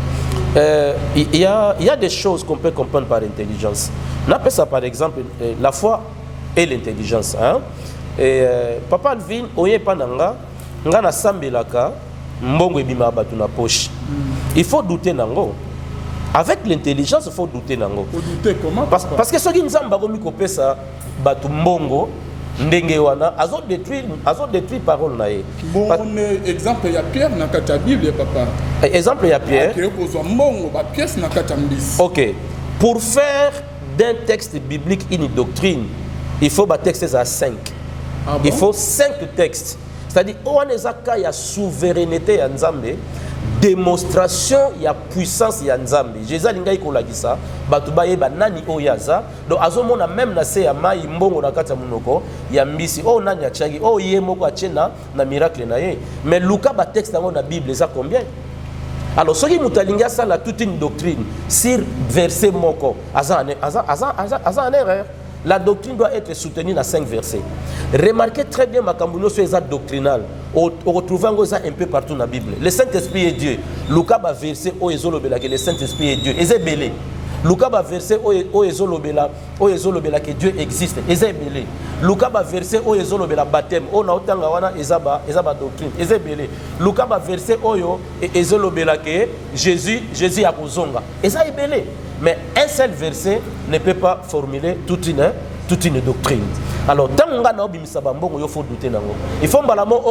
Il y a des choses qu'on peut comprendre par intelligence. On appelle ça par exemple la foi et l'intelligence. Et Papa Alvin, oye pananga, nga na sambelaka, mbongo ebima batu na poche. Il faut douter nango. Avec l'intelligence, il faut douter nango. Faut douter comment? Parce que ceux qui nzamba gomi kopesa batu mbongo, ndenge wana, azo détruire parole na ye. Bon, exemple il y a Pierre na kata Bible papa. Exemple il y a Pierre. OK. Pour faire d'un texte biblique une doctrine, il faut un texte à 5. Ah bon? Il faut 5 textes. C'est-à-dire, il y a souveraineté à Nzambe, démonstration, il y a puissance à Nzambe. Jésus a dit que ça, batubaye banani oyaza. Donc, azomo na même na se ya mai mbongo na kata munoko, ya mbisi o nani achagi, o yemoko achena na miracle na ye. Mais Luka ba texte dans la Bible, ça combien? Alors, ce qui mutalinga ça la toute une doctrine sur verset moko, azan erreur. La doctrine doit être soutenue dans 5 versets. Remarquez très bien Makambuno sur les actes doctrinales. On retrouve ça un peu partout dans la Bible. Le Saint-Esprit est Dieu. Luka va verser au ezolobela que le Saint-Esprit est Dieu. Et belé. Luka va verser au ezolobela que Dieu existe. Et belé. Luka va verser au ezolobela baptême. On a autant wana ezaba doctrine. Et belé. Luka va verser au ezolobela que Jésus a kozonga. Et belé. Mais un seul verset ne peut pas formuler toute une doctrine. Alors, tant qu'on a il faut douter. Il faut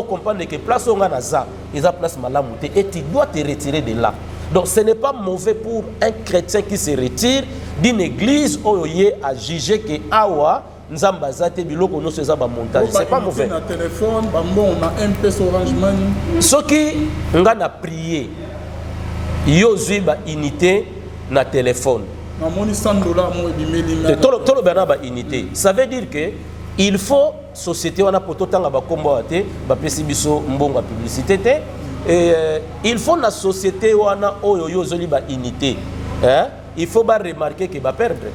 comprendre que place où on a ça, il y a place malamouté et tu dois te retirer de là. Donc, ce n'est pas mauvais pour un chrétien qui se retire d'une église où il y a jugé que Awa, Nzambazate, Biloko, nous faisons un montage. C'est pas mauvais. On a un peu Orange Money. Ce qui on a prié, il y a une unité. Na téléphone. Unité. Ça veut dire que il faut société wana pototanga ba kombo ate ba pesi biso mbonga publicité et il faut na société wana oyo yozoli ba unité. Il faut ba remarquer que ba perdre.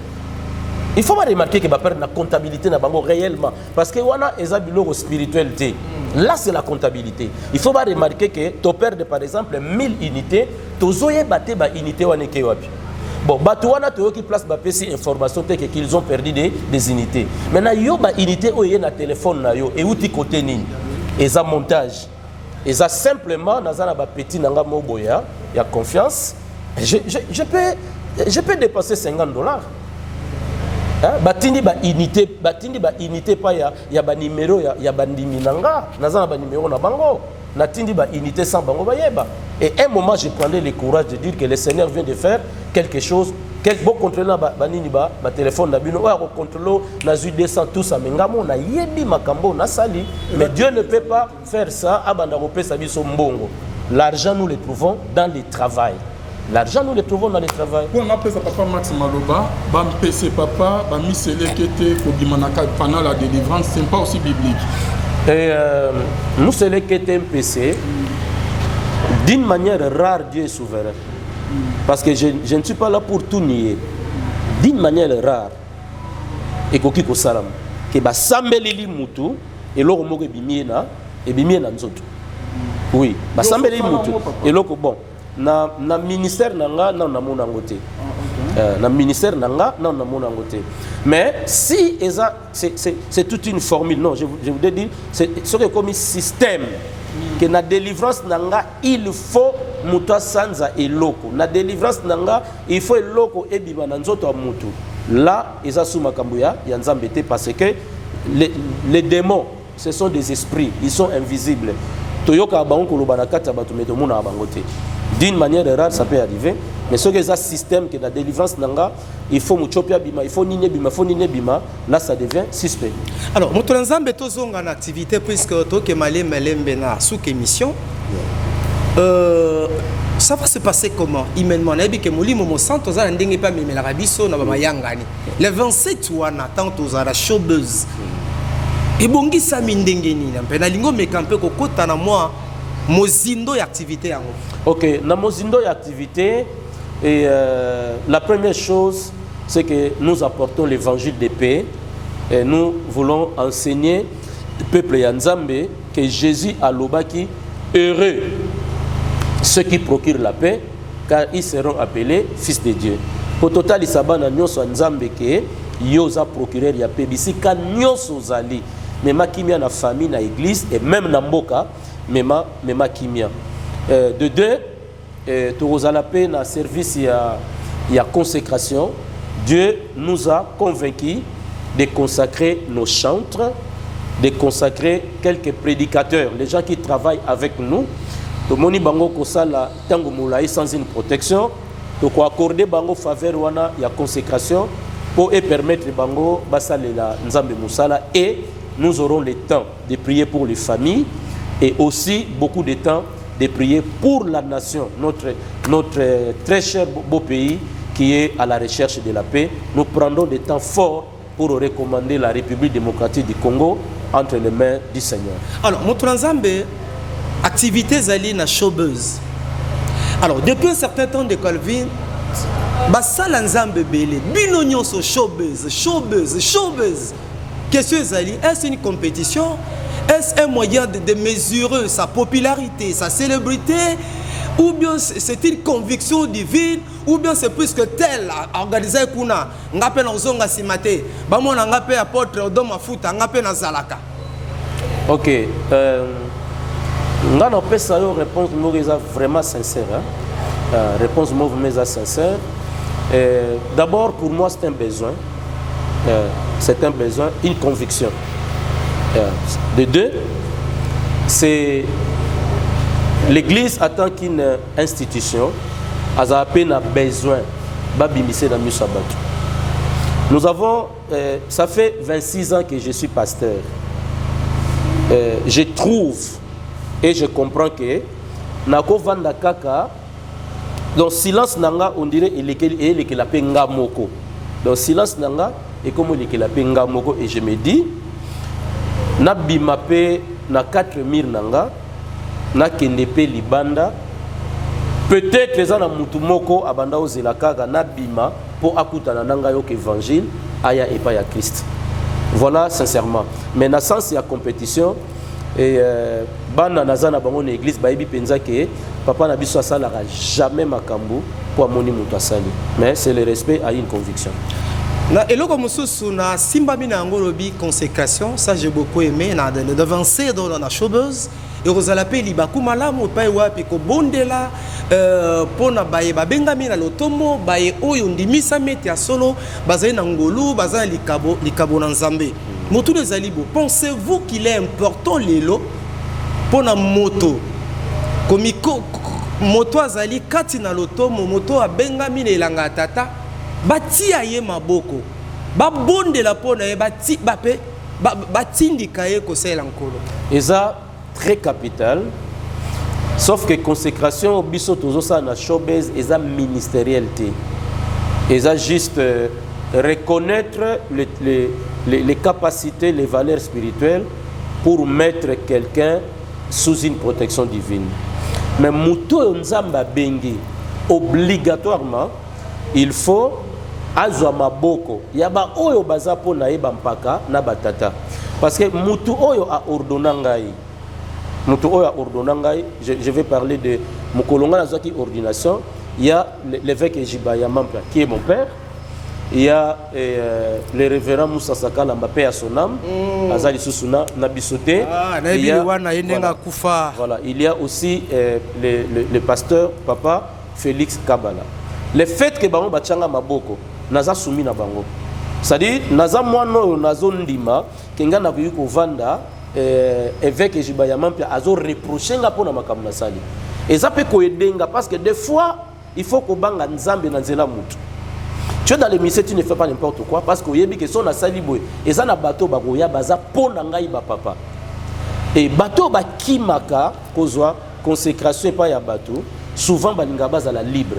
Il faut pas remarquer que ba perdre la comptabilité na bango réellement parce que wana eza biloko spiritualité. Là c'est la comptabilité. Il faut pas remarquer que to perdre par exemple 1000 unités, tozoye baté ba unité wana ke wapi. Bon, Batouana qui place ma PC information qu'ils ont perdu des unités. Maintenant, il y a une unité où il y a un téléphone et où tu côté ni. Et ça montage. Et ça simplement dans un petit nanga moboya, il y a confiance. Je peux dépenser $50. Batindi ba unité pas il y a ba numéro il y a ba ndiminanga, nazana ba numéro na bango. Natindi ba unité sans bango bayeba. Et un moment je prenais le courage de dire que le Seigneur vient de faire quelque chose. Quel bon contrôle ba nini ba téléphone na bino wa contrôle na zu 200 tout ça ngamo na yebi makambo na sali. Mais Dieu ne peut pas faire ça abanda ko pesa biso mbongo. L'argent nous le trouvons dans le travail. L'argent nous le trouvons dans le travail. Pour on appelle ça papa Max Maloba, bam PC papa, bam misélé qui était pendant la délivrance, c'est pas aussi biblique. Et nous, c'est le KTMPC. D'une manière rare, Dieu est souverain. Parce que je ne suis pas là pour tout nier. D'une manière rare, et Kokiko Salam, que ba sambeli mutu et l'oro moge bimiena et bimiena nzoto. Oui, ba sambeli mutu et l'oko bon. Na ministère nanga na mona ngote. na ministère nanga non na mona ngote. Mais si c'est toute une formule, non, je voudrais dire c'est ce que comme système que na délivrance nanga il faut muta sanza eloko na délivrance nanga il faut eloko ebima na nzoto mutu. Là eza sous makambo ya nzambe te parce que les démons ce sont des esprits, ils sont invisibles. Toyoka bango koloba na kata batu meto mona bango te. D'une manière rare ça peut arriver, mais ce que ça système que la délivrance nanga il faut muchopia bima, il faut nine bima, là ça devient suspect. Alors moto nzambe tozonga na activité puisque to ke malembe na sous émission. Ça va se passer comment? Immédiatement, nabi ke molimo mo santo za ndenge pa memela rabiso na ba mayangani. Le 27 wana tanto za la showbuzz. Ebongi sa mindenge nini mpe na lingo mekampe kokota na moi mozindo ya activité yango. OK, na mozindo ya activité et la première chose c'est que nous apportons l'évangile de paix et nous voulons enseigner au peuple ya Nzambe que Jésus a lobaki heureux ceux qui procurent la paix car ils seront appelés fils de Dieu. Au total isabana nyonso Nzambe ke yoza procureur ya paix bisika nyonso zali mema kimia na famille na église et même na mboka mema kimia. De deux tozala paix na service ya consécration. Dieu nous a convaincus de consacrer nos chantres, de consacrer quelques prédicateurs, les gens qui travaillent avec nous. Tomoni bango kosala tango moulaï sans une protection, to ko accorder bango faveur wana ya consécration pour permettre bango basalela nzambe musala et nous aurons le temps de prier pour les familles et aussi beaucoup de temps de prier pour la nation, notre très cher beau pays qui est à la recherche de la paix. Nous prendrons des temps forts pour recommander la République démocratique du Congo entre les mains du Seigneur. Alors, notre Nzambe, activité zali na showbuzz. Alors, depuis un certain temps de Calvin, basala Nzambe belé, binonyo so showbuzz. Question zali, est-ce une compétition? Est-ce un moyen de mesurer sa popularité, sa célébrité? Ou bien c'est une conviction divine? Ou bien c'est plus que tel organisé kuna ngape na zonga simate bamona ngape apôtre Odoma Futa ngape na zalaka. OK, nga na pesa yo réponse mauvaise vraiment sincère hein? Réponse mauvaise sincère. D'abord pour moi c'est un besoin. C'est un besoin, une conviction. De deux, c'est l'Église en tant qu'une institution a à peine besoin de dans Musabat. Nous avons, ça fait 26 ans que je suis pasteur. Je trouve et je comprends que Nako Vanda Kaka, dans silence nanga on dirait il est la penga moko. Dans silence nanga et comme il est la penga moko et je me dis na bimape na 4000 nanga na kendepe libanda peut-être les ana mutu moko abanda ozela kaka na bima pour akutana nanga yo évangile aya et pas ya Christ. Voilà sincèrement. Mais na sens ya compétition et bana nazana bango na église ba yebi penza ke papa na biso asala jamais makambo pour amoni mutu asali. Mais c'est le respect à une conviction. Na eloko mususu na simba mina ngolobi consécration, ça j'ai beaucoup aimé na d'avancer dans la showbuzz et rozala pe libaku malamu pa wapi ko bondela pona baye babengami na lotomo baye oyo ndimisa meti ya solo bazali na ngolu bazali likabo na nzambe. Motu nezali bo, pensez-vous qu'il est important lelo pona moto komiko moto azali kati na lotomo moto abengami na elanga tata batia ye maboko babonde la pona ye bati bape batindika ye kosela nkolo eza très capital sauf que consécration biso tozo sa na showbiz eza ministérialité eza juste reconnaître les capacités, les valeurs spirituelles pour mettre quelqu'un sous une protection divine. Mais muto nzamba bengi obligatoirement il faut azwa maboko yaba oyo bazapo na yeba mpaka na batata parce que mutu oyo a ordonnangai je vais parler de mukolonga nazaki ordination il y a l'évêque Ejibaya Mampla, qui est mon père. Il y a le révérend Moussa Sakala Mbappé à son âme, Azali Susuna Nabisote. Voilà, il y a aussi le pasteur Papa Félix Kabala. Le fait que Bango Bachanga Maboko, Naza Soumi na Bango. C'est-à-dire, Naza Moano, Nazo Ndima, Kenga Nabuyuko Vanda, évêque Ejibaya Mampla, Azo reproché la pona makamna sali. Et ça peut koedenga parce que des fois, il faut qu'on banga Nzambe Nanzela Moutou. Tu es dans les messieurs, tu ne fais pas n'importe quoi parce que y a son asaliboy et ça na bateau bagoya baza pona ngai ba papa et bateau ba kimaka kozwa consécration pas ya bateau souvent balinga baza la libre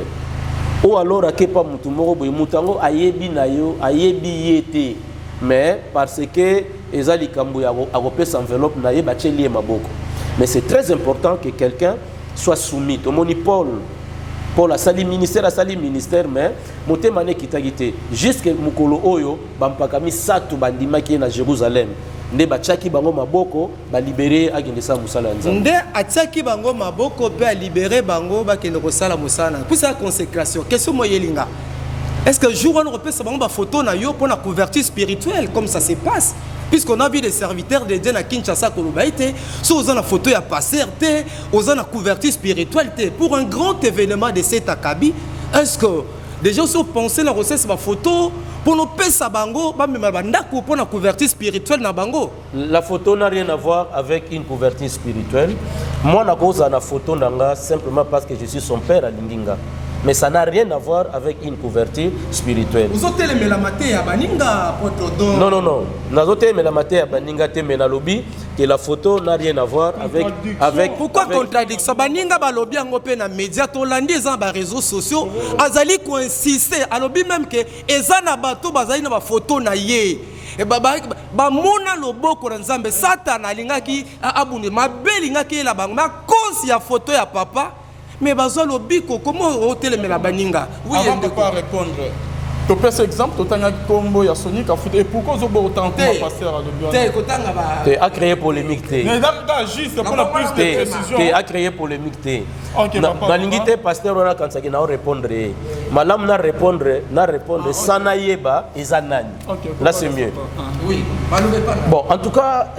ou alors akepa mutu moko boy mutango ayebi na yo ayebi yete mais parce que ezali kambo ya agopesa enveloppe na ye ba tcheli maboko mais c'est très important que quelqu'un soit soumis au monopole. Pour la sali ministère, mais moté mané kitagité jusque mukolo oyo bampakami satu bandima qui est na Jérusalem nde bachaki bango maboko ba libérer agende sa musala nzambe nde ataki bango maboko pe a libérer bango ba kende ko sala musala pour sa consécration question moyelinga est-ce que jour on repère bango ba photo na yo pour la couverture spirituelle comme ça se passe puisqu'on a vu des serviteurs de Dieu na Kinshasa Kolobaïté, sur la photo ya passer té, aux la couverture spirituelle pour un grand événement de cet acabit, est-ce que des gens sont pensés la recette ma photo pour nos pesa bango, ba même bandako pour la couverture spirituelle na bango. La photo n'a rien à voir avec une couverture spirituelle. Moi na cause la photo nanga simplement parce que je suis son père à Linginga. Mais ça n'a rien à voir avec une couverture spirituelle. Vous avez aimé la matière à Baninga? Non, non, non. Nous avons aimé la matière à Baninga, mais na lobby, que la photo n'a rien à voir avec. Pourquoi contradiction? Baninga balobi en opé na médias holandais dans les réseaux sociaux. Azali ko insister, à lobby même que ezana bato bazali na ba photo na ye. Et ba mona loboko na Nzambe Satan alingaki abunde mabelingaki la bango ma cause ya photo ya papa. Mais bazo lobiko comment hôtel mais la baninga oui avant de pas répondre tu peux cet exemple totanga combo ya Sonic et pourquoi zo autant que pasteur à le kotanga ba te a créé polémique te mais là juste pour la plus de précision te a créé polémique te na lingité pasteur on a quand ça qui na répondre malam na répondre sana yeba ezanani là c'est mieux oui bon en tout cas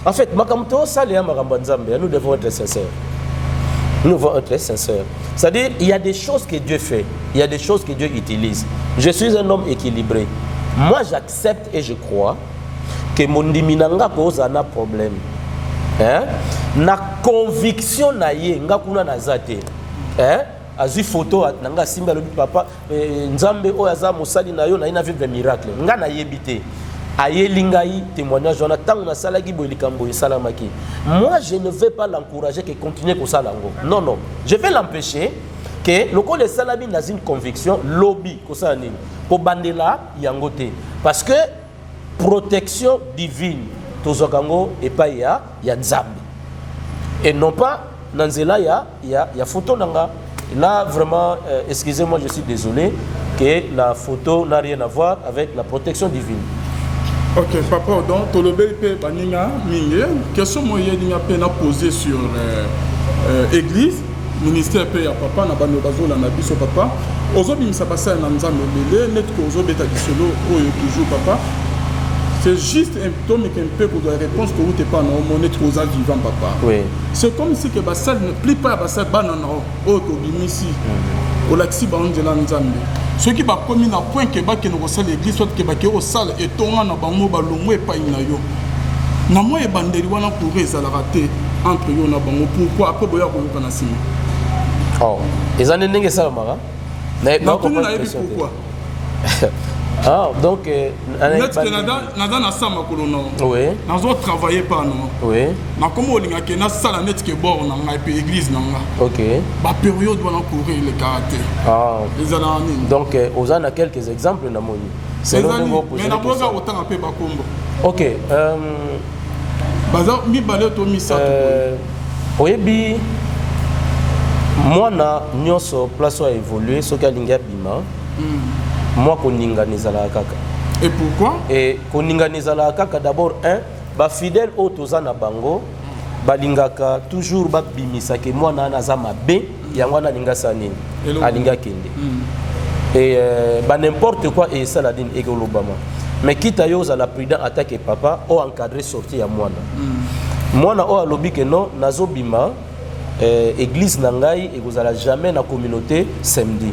en fait makamto ça les makambo nzambe nous devons être sincères. Nous devons être sincères. C'est-à-dire, il y a des choses que Dieu fait, il y a des choses que Dieu utilise. Je suis un homme équilibré. Moi, j'accepte et je crois que mon diminanga cause un problème. Hein? Na conviction na ye, nga kuna na zate. Hein? Azu photo nanga simba le papa nzambe o yaza musali na yo na ina vivre miracle. Nga na yebite. Ayelingai témoignage on attend na salaki bolikambo salamaki. Moi je ne vais pas l'encourager que continuer comme ça lango. Non non, je vais l'empêcher que le col de salami dans une conviction lobby comme ça nini. Ko bandela yangote parce que protection divine tozokango et pas ya nzambe. Et non pas nanzela ya photo nanga. Là vraiment excusez-moi, je suis désolé que la photo n'a rien à voir avec la protection divine. Ok, papa, donc, tu as baninga mingi. Question moyen d'inga pena posée sur l'église, ministère paye à papa, na bano bazo la nabiso papa. Ozo bimisa basa na nzambe lele, net ko ozo beta disolo oyo toujours papa. C'est juste un peu mais un peu pour la réponse que vous t'es pas non mon être aux vivant papa. Oui. C'est comme si que basa ne plie pas basa banana oyo to bimisi. Au laxi ba on de la nzambe. Ceux qui va commis na point que ba ke no salle l'église soit que ba ke au salle et tonga na bango ba lomo e pa ina yo na mo e bandeli wana pour eza la raté entre yo na bango pourquoi après boya ko kana sima oh ezane ndenge ça mara na comment na yebi pourquoi ah donc net que nada na sama kolono oui nazo travailler pas non oui na como linga ke na sala net que bord na ngai pe église na nga OK ba période wana courir le karaté ah ezana nini donc ozana quelques exemples na moni c'est le niveau mais na boga autant pe ba kombo OK baza mi balé to mi sa oyebi mwana nyonso place a évolué soki alingi bima moi koninga nizala kaka. Et pourquoi? Et koninga nizala kaka d'abord ba fidèle au tozana bango balingaka toujours ba bimisa ke moi na naza mabe yangwana alinga sani Eloko. alinga kende et bah n'importe quoi et ça la dine et l'Obama mais quitte à yoza la prudent attaque papa ou encadré sorti à mwana o alobi que non nazobima église nangai et vous allez jamais na communauté samedi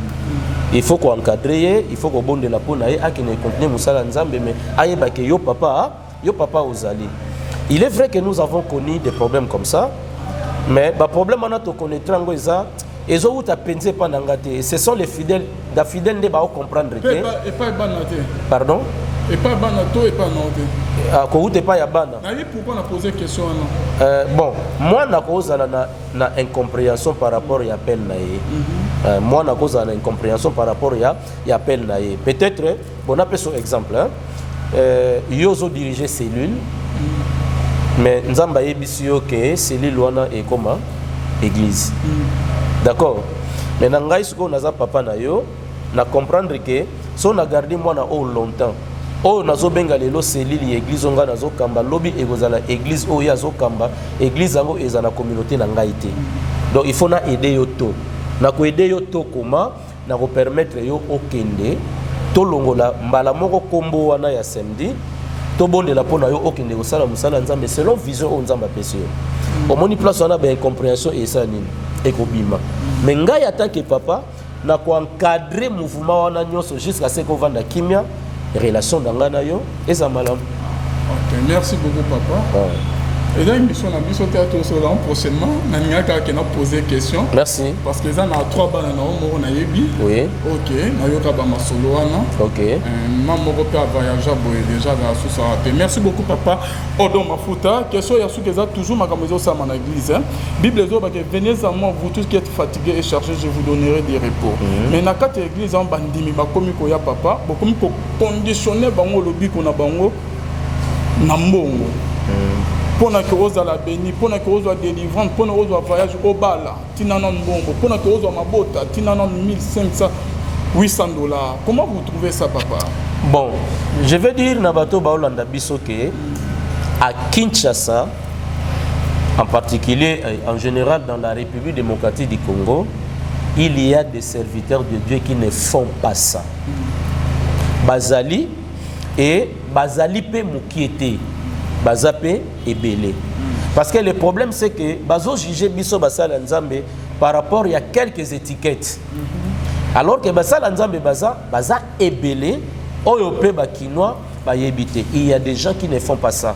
il faut qu'on encadrer il faut qu'on bonde la peau nae a qui ne continue musala nzambe mais ayeba que yo papa ozali. Il est vrai que nous avons connu des problèmes comme ça mais le problème on a to connaître ngo eza ezo uta penser pas nangate ce sont les fidèles da fidèles ne ba comprendre que et pas banate pardon et pas banato et pas noté ah ko uta pas ya bana na pourquoi on a posé question bon moi na cause na incompréhension par rapport ya appel na moi na cause na incompréhension par rapport ya appel na peut-être bon on appelle son exemple yozo diriger cellule mais nzamba yebisi yo que cellule wana et comment église d'accord mais na ngai siko naza papa na yo na comprendre que so na garder mwana o longtemps o nazo benga lelo cellule église nga nazo kamba lobby ekozala église o ya zo kamba église yango eza na communauté na ngai te donc il faut na aider yo to na ko aider yo to comment na ko permettre yo okende to longola mbala moko kombo wana ya samedi to bonde la pona yo okende ko sala musala nzambe selon vision o nzamba pesi yo au moni place wana ba incompréhension et ça nini ekobima mais ngai attaque papa na ko encadrer mouvement wana nyonso jusqu'à ce qu'on vanda kimia relation d'angana yo et ça malam. OK, merci beaucoup papa. Et là, mission na biso théâtre sur là prochainement, na ngaka qui n'a posé question. Merci. Parce que ça na 3 bana na o na yebi. Oui. OK, na yoka ba masolo wana. OK. Maman ko pa voyager boy déjà dans sous ça. Merci beaucoup papa. Odo mafuta, question ya sou que ça toujours makamezo ça na église hein. Bible zo ba que venez à moi vous tous qui êtes fatigués et chargés, je vous donnerai des repos. Mais na kati église en bandimi ba komi ko ya papa, ba komi ko conditionner bango lobi ko na bango na mbongo. Pour que vous la béni, pour que vous délivrante, pour que vous voyage au bala, tinanon bombo, pour que vous mabota, tinanon 1500, 800 $. Comment vous trouvez ça, papa? Bon, je vais dire Nabato Baolanda Bisoke à Kinshasa, en particulier, en général dans la République démocratique du Congo, il y a des serviteurs de Dieu qui ne font pas ça. Bazali et Bazali pe Mukiete. Bazapé et Belé. Parce que le problème c'est que Bazo juge Biso Basal Nzambe par rapport il y a quelques étiquettes. Alors que Basal Nzambe Baza et Belé, Oyope Bakinois, Bayebite. Il y a des gens qui ne font pas ça.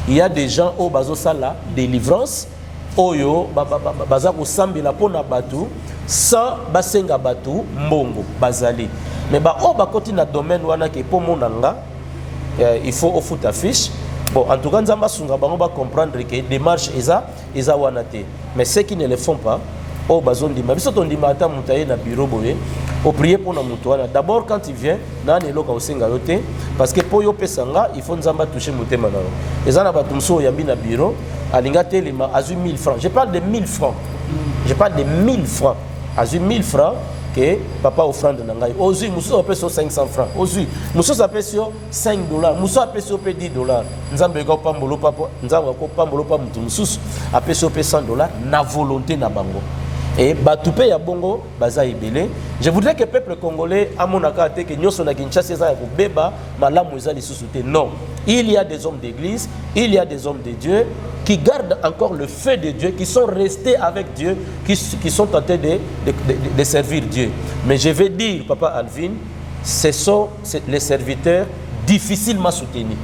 Il y a des gens au Bazo Sala délivrance, Oyo Baza Osambi la pona Batu, sans Basenga Batu, Mbongo, Bazali. Mais au Bakoti na domaine wana ke po monanga, il faut au foot affiche. Bon, en tout cas, nous allons comprendre que les démarches sont wanate. Mais ceux qui ne le font pas, au bazon di ma biso ton di mata mutaye na bureau boye, au prier pour na mutuana. D'abord quand il vient, na ne loka osenga yote parce que pour yo pesanga, il faut nzamba toucher mutema na. Ezana batumso yambi na bureau, alinga telema azu 1000 francs. Je parle de 1000 francs. Je parle de 1000 francs. Azu 1000 francs que papa offrande nangai. Ozu muso appelle sur 500 francs. Ozu muso appelle sur 5 $. Muso appelle sur 10 $. Nzambe ko pambolo papa, nzambe ko pambolo pa mutu mususu appelle sur 100 $. Na volonté na bango. Et batupé ya bongo baza ibele. Je voudrais que le peuple congolais à mon akate que nyoso na Kinshasa za ko beba malamu ezali susute. Non, il y a des hommes d'église, il y a des hommes de Dieu qui gardent encore le feu de Dieu, qui sont restés avec Dieu, qui sont tentés de servir Dieu. Mais je vais dire, Papa Alvin, ce sont les serviteurs difficilement soutenus.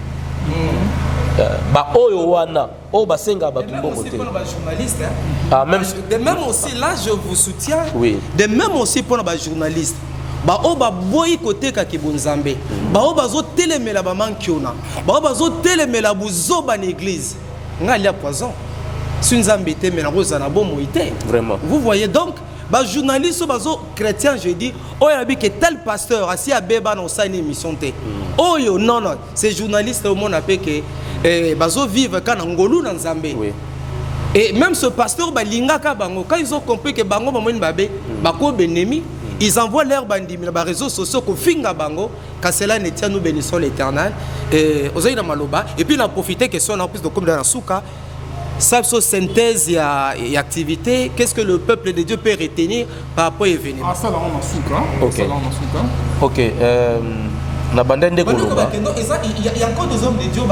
De même aussi, là je vous soutiens. Oui. De même aussi pour les journalistes. Boy côté kakibunzambe. Bazo telemela ba mankiona. Bazo telemela buzo ban église. Ngalia poison. Sunzambe te mena rozana bon moité. Vraiment. Vous voyez donc ba journaliste bazo chrétien je dis oyabi que tel pasteur assis à beba dans sa émission té. Oyo non non, ces journalistes au monde appelle que bazo vivre quand ngolu dans Zambé. Oui. Et même ce pasteur balingaka bango quand ils ont compris que bango bamoni babé bako benemi. Ils envoient leurs bandits sur les réseaux sociaux pour finir bango, car cela ne tient nous bénissons l'Éternel. Et puis on a profité que si on a plus de comme dans la souka, ça synthèse et activité, qu'est-ce que le peuple de Dieu peut retenir par rapport à l'événement? Ah, ça là on a souka. Ok. Ça là on a souka. Ok. Na bande de Koloba. Il y a encore des hommes de Dieu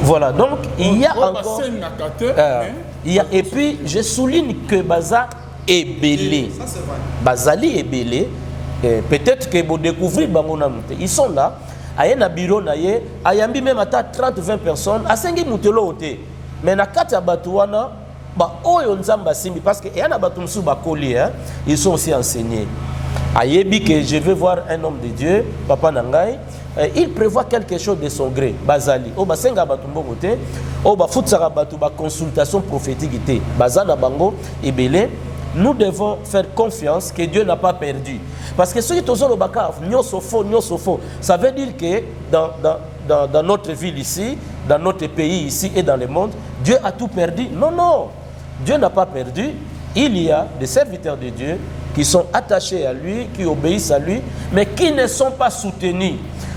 Voilà, donc il y a Oh, encore. il y a Et puis je souligne que Baza est belé. Ça c'est vrai. Bazali est belé. Peut-être que vous découvrez Bangonam. Ils sont là. Aye na bureau na ye, ayambi même à 30-20 personnes, à 5 mutelo ote. Mais na kati ya batuana, ba oyo nzamba simbi parce que yana batumsu ba koli hein, ils sont aussi enseignés. Ayebi que je vais voir un homme de Dieu, papa Nangai, il prévoit quelque chose de son gré, Bazali. O basenga batumbo ote, o ba futsara batu ba consultation prophétique té. Bazana bango ebele. Nous devons faire confiance que Dieu n'a pas perdu. Parce que ceux qui sont au Bakar, ça veut dire que dans notre ville ici, dans notre pays ici et dans le monde, Dieu a tout perdu. Non, non. Dieu n'a pas perdu. Il y a des serviteurs de Dieu qui sont attachés à lui, qui obéissent à lui, mais qui ne sont pas soutenus.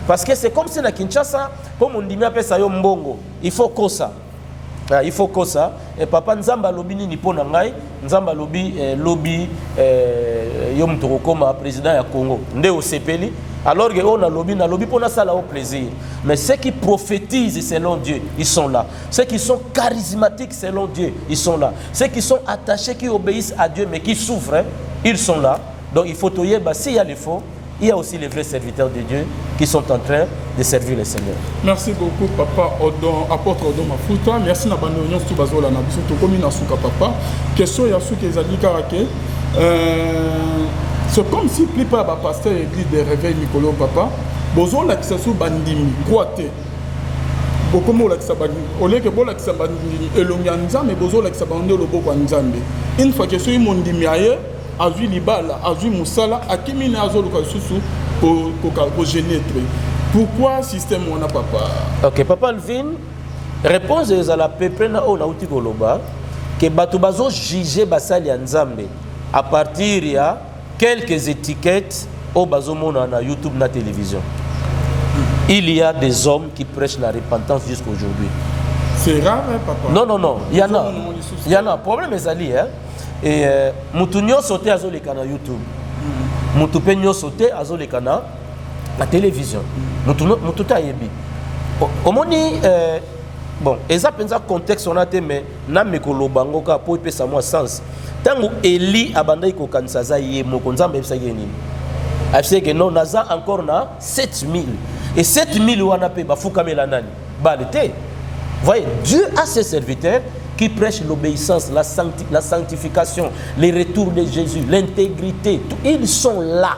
Parce que c'est comme si dans Kinshasa, comme on dit, il faut que ça. Il faut que ça. Et papa Nzamba lobi ni pona ngai, Nzamba lobi lobby yom torokoma président ya Congo. Nde au sepeli. Alors que on a lobby pona ça là au plaisir. Mais ceux qui prophétisent selon Dieu, ils sont là. Ceux qui sont charismatiques selon Dieu, ils sont là. Ceux qui sont attachés, qui obéissent à Dieu mais qui souffrent, hein, ils sont là. Donc il faut toyer, bah s'il y a les faux, il y a aussi les vrais serviteurs de Dieu qui sont en train de servir le Seigneur. Merci beaucoup, papa Odon, apôtre Odon Mafuta. Merci na bando nyonso bazola na biso to komi na suka papa. Question ya suka ezali karake. C'est comme si plus pas ba pasteur église de réveil Mikolo papa. Bozo la kisasu bandimi kwate. Bokomo la kisabandi. Ole ke bola kisabandi elongi nzambe bozo la kisabandi loboko nzambe. Une fois que soyi mondimi aye azui libala, azui musala, akimi na azo luka susu pour générer. Pourquoi système on a papa? Ok, papa Alvin, réponse à la peuple na o na uti koloba que batu bazo juger basali ya nzambe à partir ya quelques étiquettes au bazo mona na YouTube na télévision. Il y a des hommes qui prêchent la repentance jusqu'à aujourd'hui. C'est rare, hein, papa? Non, non, non, il y en a. Il y en a. Problème est ali, hein. Et Moutounio sauté à Zolekana YouTube. Moutoupenio sauté à Zolekana la télévision. Moutouta yebi. Au moni, bon, ça pensa contexte on a été, mais na mekolo bango ka po ipesa moi sens. Tango Eli abandai ko kansaza ye mokonza mbebisa yeni. Afsé que non naza encore na 7000 et 7000 wana pe bafuka melanani. Balete. Voyez, Dieu a ses serviteurs qui prêchent l'obéissance, la sanctification, les retours de Jésus, l'intégrité. Ils sont là.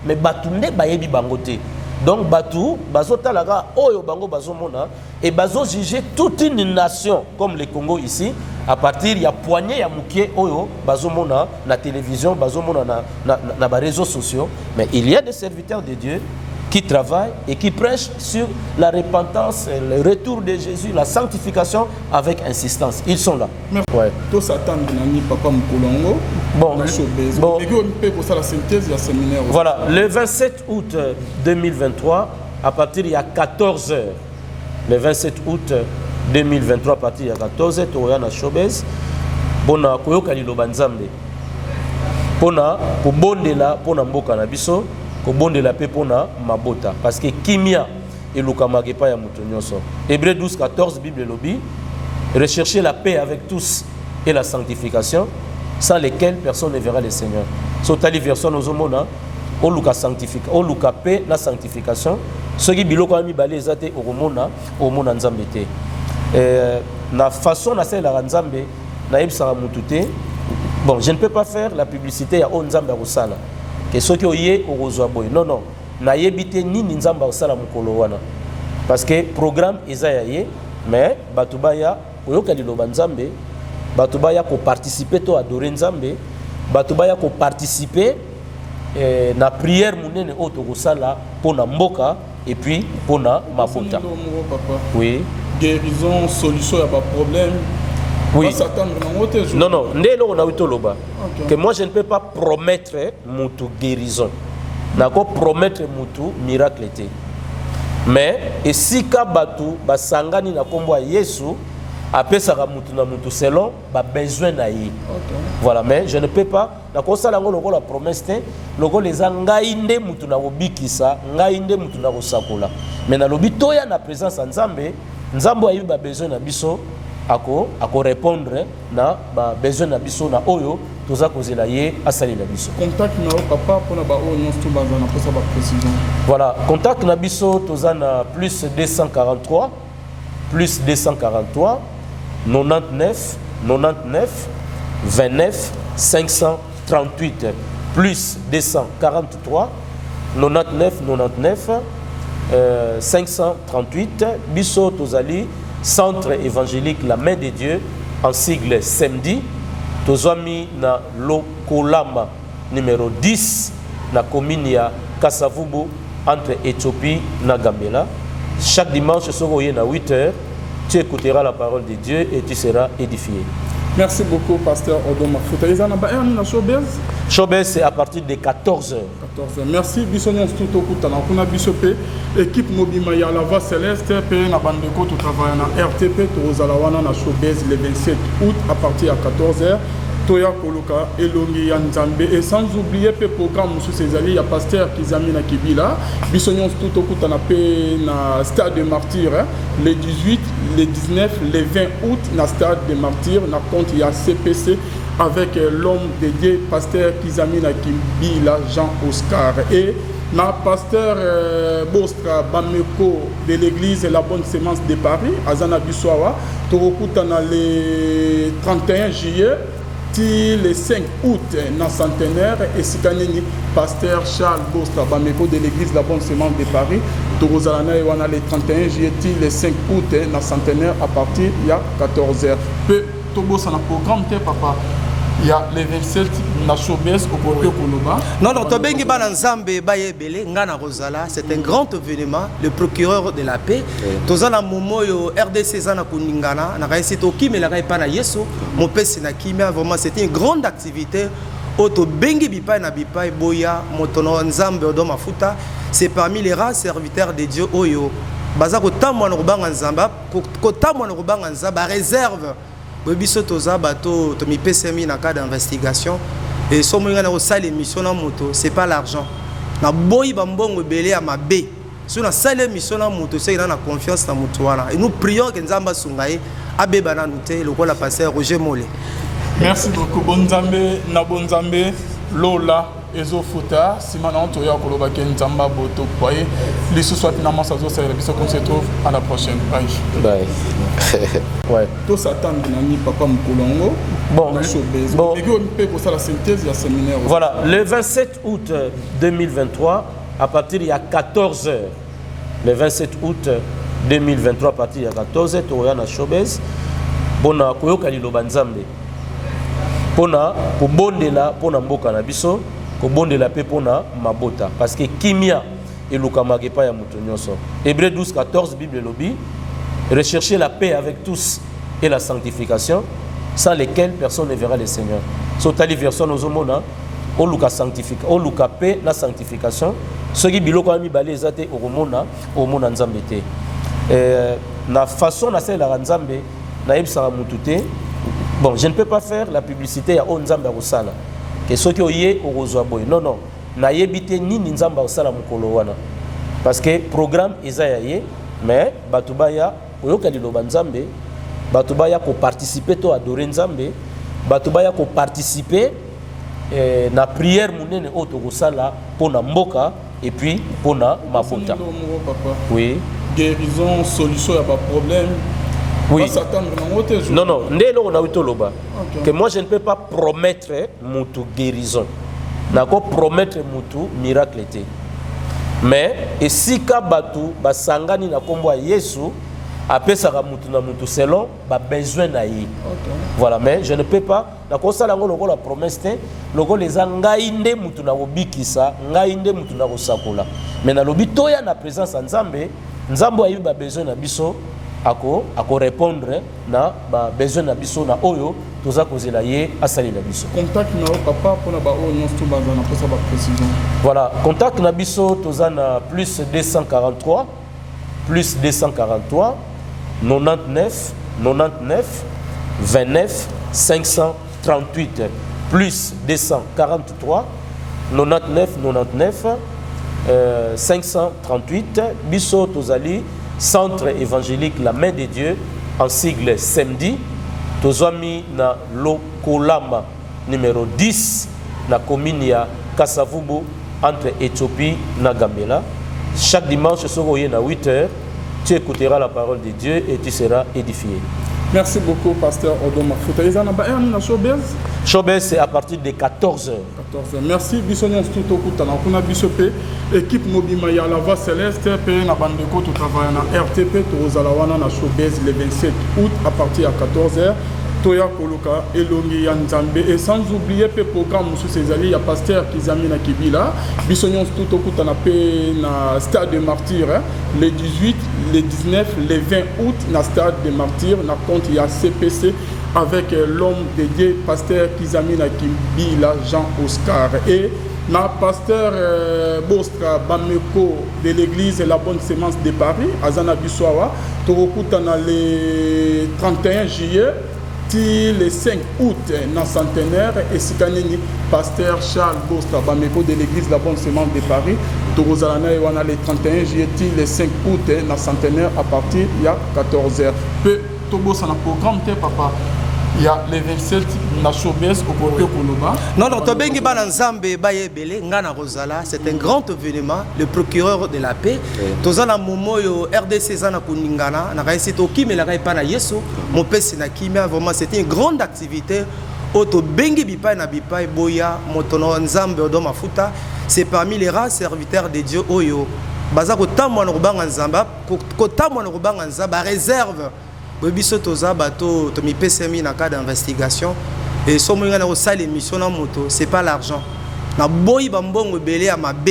Mais Batunde bayebi bangote. Donc Batu, Bazota laga, Oyo Bango Bazomona, et Bazo juger toute une nation, comme le Congo ici, à partir, il y a poignée, il y a mouké, Oyo, Bazomona, na télévision, Bazomona, na réseaux sociaux. Mais il y a des serviteurs de Dieu qui travaillent et qui prêchent sur la repentance, le retour de Jésus, la sanctification avec insistance. Ils sont là. Ouais. Tout s'attend papa Mkolongo. Bon, voilà, le 27 août 2023, à partir il y a 14 heures, le 27 août 2023, à partir il y a 14 heures, tu as Showbiz, bon, koyoka liloba nzambe, pona kobondela pona mboka na biso, kobondela pe pona mabota, parce que kimia elukamake pa ya mutu nyonso. Hébreux 12 14 Bible lobby, rechercher la paix avec tous et la sanctification, sans lesquels personne ne verra le Seigneur. Sotali version ozomona, o luka sanctification, o luka paix la sanctification, ce qui biloko ami balé ezate omona nzambe te. Na façon na la nzambe na yebsara mutu te. Bon, je ne peux pas faire la publicité à Nzambe Rosala. Que ceux qui ont yé au Rosoaboy. Non, non. Na yebite ni Nzamba Rosala mukolo wana. Parce que programme Esaïe, mais Batubaya, Oyokali Loba Nzambe, Batubaya ko participer to adorer Nzambe, Batubaya ko participer na prière munene auto Rosala pour na mboka et puis pour na mabota. Oui. Guérison, solution à pas problème. Oui. Non, non, que moi je ne peux pas promettre mutu guérison. Nako promettre mutu miracle té. Mais et si ka batu basangani na kombo Yesu après ça va mutu na mutu selon ba besoin na yi. Voilà, mais je ne peux pas na ko sala ngolo la promesse te loko les ngai nde mutu na obikisa ngai nde mutu na kosakola. Mais na lobi toya na présence nzambe nzambo ayi ba besoin na biso ako répondre na ba besoin na biso na oyo toza kozela ye asali na biso. Contact na papa pour na ba oyo nyonso bazana pour ça ba précision. Voilà, contact na biso toza na plus 243 99 99 29 538 plus 243 99 99 538 biso tozali centre évangélique La Main de Dieu en sigle samedi tozami na Lokolama numéro 10 na commune ya Kasavubu entre Éthiopie na Gambela. Chaque dimanche à 8h tu écouteras la parole de Dieu et tu seras édifié. Merci beaucoup, pasteur Odo Mafuta. Showbiz, c'est à partir de 14h. Merci. Bisognon tout au Koutana. On a bisopé équipe Mobima ya Lava Céleste pe na bandeko tout travail na RTP to Zalawana na Showbiz le 27 août à partir de 14h. Toya Koluka Elongi Yanzambe et sans oublier le programme sous ces alliés, il y a pasteur Kizami na Kibila Bisognon tout au Koutana pe na stade de martyrs le 18, le 19, le 20 août na stade de martyrs na compte il y a CPC avec l'homme dédié pasteur Kizami na Kibila Jean Oscar et na pasteur Bostra Bameko de l'église La Bonne Sémence de Paris Azana Biswawa Torokutana le 31 juillet le 5 août dans centenaire et Sikaneni pasteur Charles Bostra Bameko de l'église La Bonne Sémence de Paris Torozalana et wana le 31 juillet le 5 août dans centenaire à partir il y a 14h peu Tobosa na programme te papa il y a les 27 na Showbiz au côté Koloba. Non, non, Tobengi Bananzambe Bayebele, Ngana Rosala, c'est un grand événement, le procureur de la paix. Tozana Momoyo, RDC Zana Kuningana, na réussi Toki, mais la Raipana Yeso, mon père Sinakimia, vraiment c'était une grande activité. Oto Bengi Bipai na Bipai Boya, Motono Nzambe Odoma Futa, c'est parmi les rares serviteurs de Dieu Oyo. Bazako Tamwan Rubanga Nzamba, Kotamwan Rubanga Nzamba, réserve. Biso toza bato to mi PCMI na cas d'investigation et somo ngana ko sala émission na moto c'est pas l'argent na boyi bambongo belé à mabe so na sala émission na moto c'est na confiance na moto wana et nous prions que Nzamba sungaye abeba na nuté lokola pasteur Roger Molé. Merci beaucoup Bonzambe na Bonzambe Lola Ezo Futa Simana Toya Koloba Nzamba Boto Poye les sous soit finalement ça se retrouve à la prochaine page. Bye. Ouais. Tout s'attend Nani Papa Mkolongo. Bon. La synthèse la séminaire. Voilà, le 27 août 2023 à partir il y a 14h. Le 27 août 2023 à partir il y a 14h Toya na Showbiz. Bona koyoka liloba Nzambe. Pona ko bondela pona mboka na biso. Bondela pe pona mabota parce que kimia et lukamage pa ya mutu nyonso. Hébreux 12:14 Bible lobi rechercher la paix avec tous et la sanctification sans lesquels personne ne verra le Seigneur. So tali version ozomona o luka sanctification o luka paix na sanctification ce qui biloko ami balé ezate oromona omona Nzambe te. Na façon na sala la Nzambe na yebsa mutu te. Bon, je ne peux pas faire la publicité à Nzambe Rosala. Que ceux qui ont yé au Rosoaboy. Non, non. Na yebité ni Nzamba Rosala mukolo wana. Parce que programme Esaïe, mais Batubaya, Oyoka di Loba Nzambe, Batubaya ko participer to adorer Nzambe, Batubaya ko participer na prière munene auto Rosala pour na mboka et puis pour na mabota. Oui. Guérison, solution, il n'y a pas de problème. Oui. Non, non, que moi je ne peux pas promettre mutu guérison. Nako promettre mutu miracle. Mais et si kabatu basangani na kombo Yesu apesaka mutu na mutu selon ba besoin na yi. Voilà, mais je ne peux pas nako sala ngolo la promesse te loko les ngai nde mutu na obikisa ngai nde mutu na kosakola. Mais na lobi toya na présence Nzambe, Nzambo ayi ba besoin na biso. Ako répondre na ba besoin na biso na oyo toza kozela ye asali na biso. Contact na papa pour na ba oyo nyonso bazana pour ça ba précision. Voilà, contact na biso toza na plus 243 99 99 29 538 plus 243 99 99 538 biso tozali centre évangélique La Main de Dieu en sigle samedi tozwami na Lokolama numéro 10 na commune ya Kasavubu entre Éthiopie na Gambela. Chaque dimanche soir à 8h tu écouteras la parole de Dieu et tu seras édifié. Merci beaucoup, pasteur Odoma Futa. Showbiz, c'est à partir de 14h. Merci. Bisogna tout kutana. On a bisopé équipe Mobima ya la voix céleste pe na bandeko to travailler na RTP to Zalawana na Showbiz le 27 août à partir de 14h. Toya Koloka Elongi Yanzambe et sans oublier le programme sous ces alliés, il y a pasteur Kizami na Kibila bisognon tout au coup na stade de martyrs le 18 le 19 le 20 août na stade de martyrs na compte il y a CPC avec l'homme de Dieu pasteur Kizami na Kibila Jean Oscar et na pasteur Bostra Bameko de l'église La Bonne Sémence de Paris Azana Biswawa Torokutana le 31 juillet le 5 août dans centenaire et Sikanini pasteur Charles Bostra Bameko de l'église La Bonne Sémence de Paris Torozalana et on a le 31 juillet le 5 août dans centenaire à partir il y a 14h peu Tobo ça na programme papa il y a les 27 na Showbiz au côté Koloba. Non, Tobengi Bananzambe Bayebele, Ngana Rosala, c'est un grand événement, le procureur de la paix. Tozana Momoyo, RDC Zana Kuningana, na réussi Toki, mais la Raipana Yesu, mon père Sinakimia, vraiment c'était une grande activité. Oto Bengi Bipai na Bipai Boya, Motono Nzambe Odoma Futa, c'est parmi les rares serviteurs de Dieu Oyo. Baza Kotamwa Nrubanga Nzamba, Kotamwa Nrubanga Nzamba, réserve. Biso toza bato to mi PCMI na cas d'investigation et somo ngana ko sale mission na moto c'est pas l'argent na boyi bambongo belé à ma B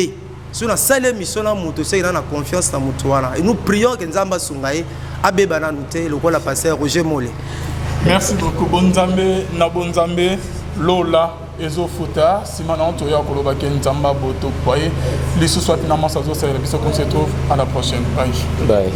sur na sale mission na moto c'est na confiance na moto wana et nous prions que Nzamba sungaye abe bana nuté le la pasteur Roger Molé. Merci beaucoup Bonzambe na Bonzambe Lola Ezo Futa Simana Toya Koloba Nzamba Boto Boye les sous soit finalement ça zo ça biso qu'on se trouve à la prochaine bye.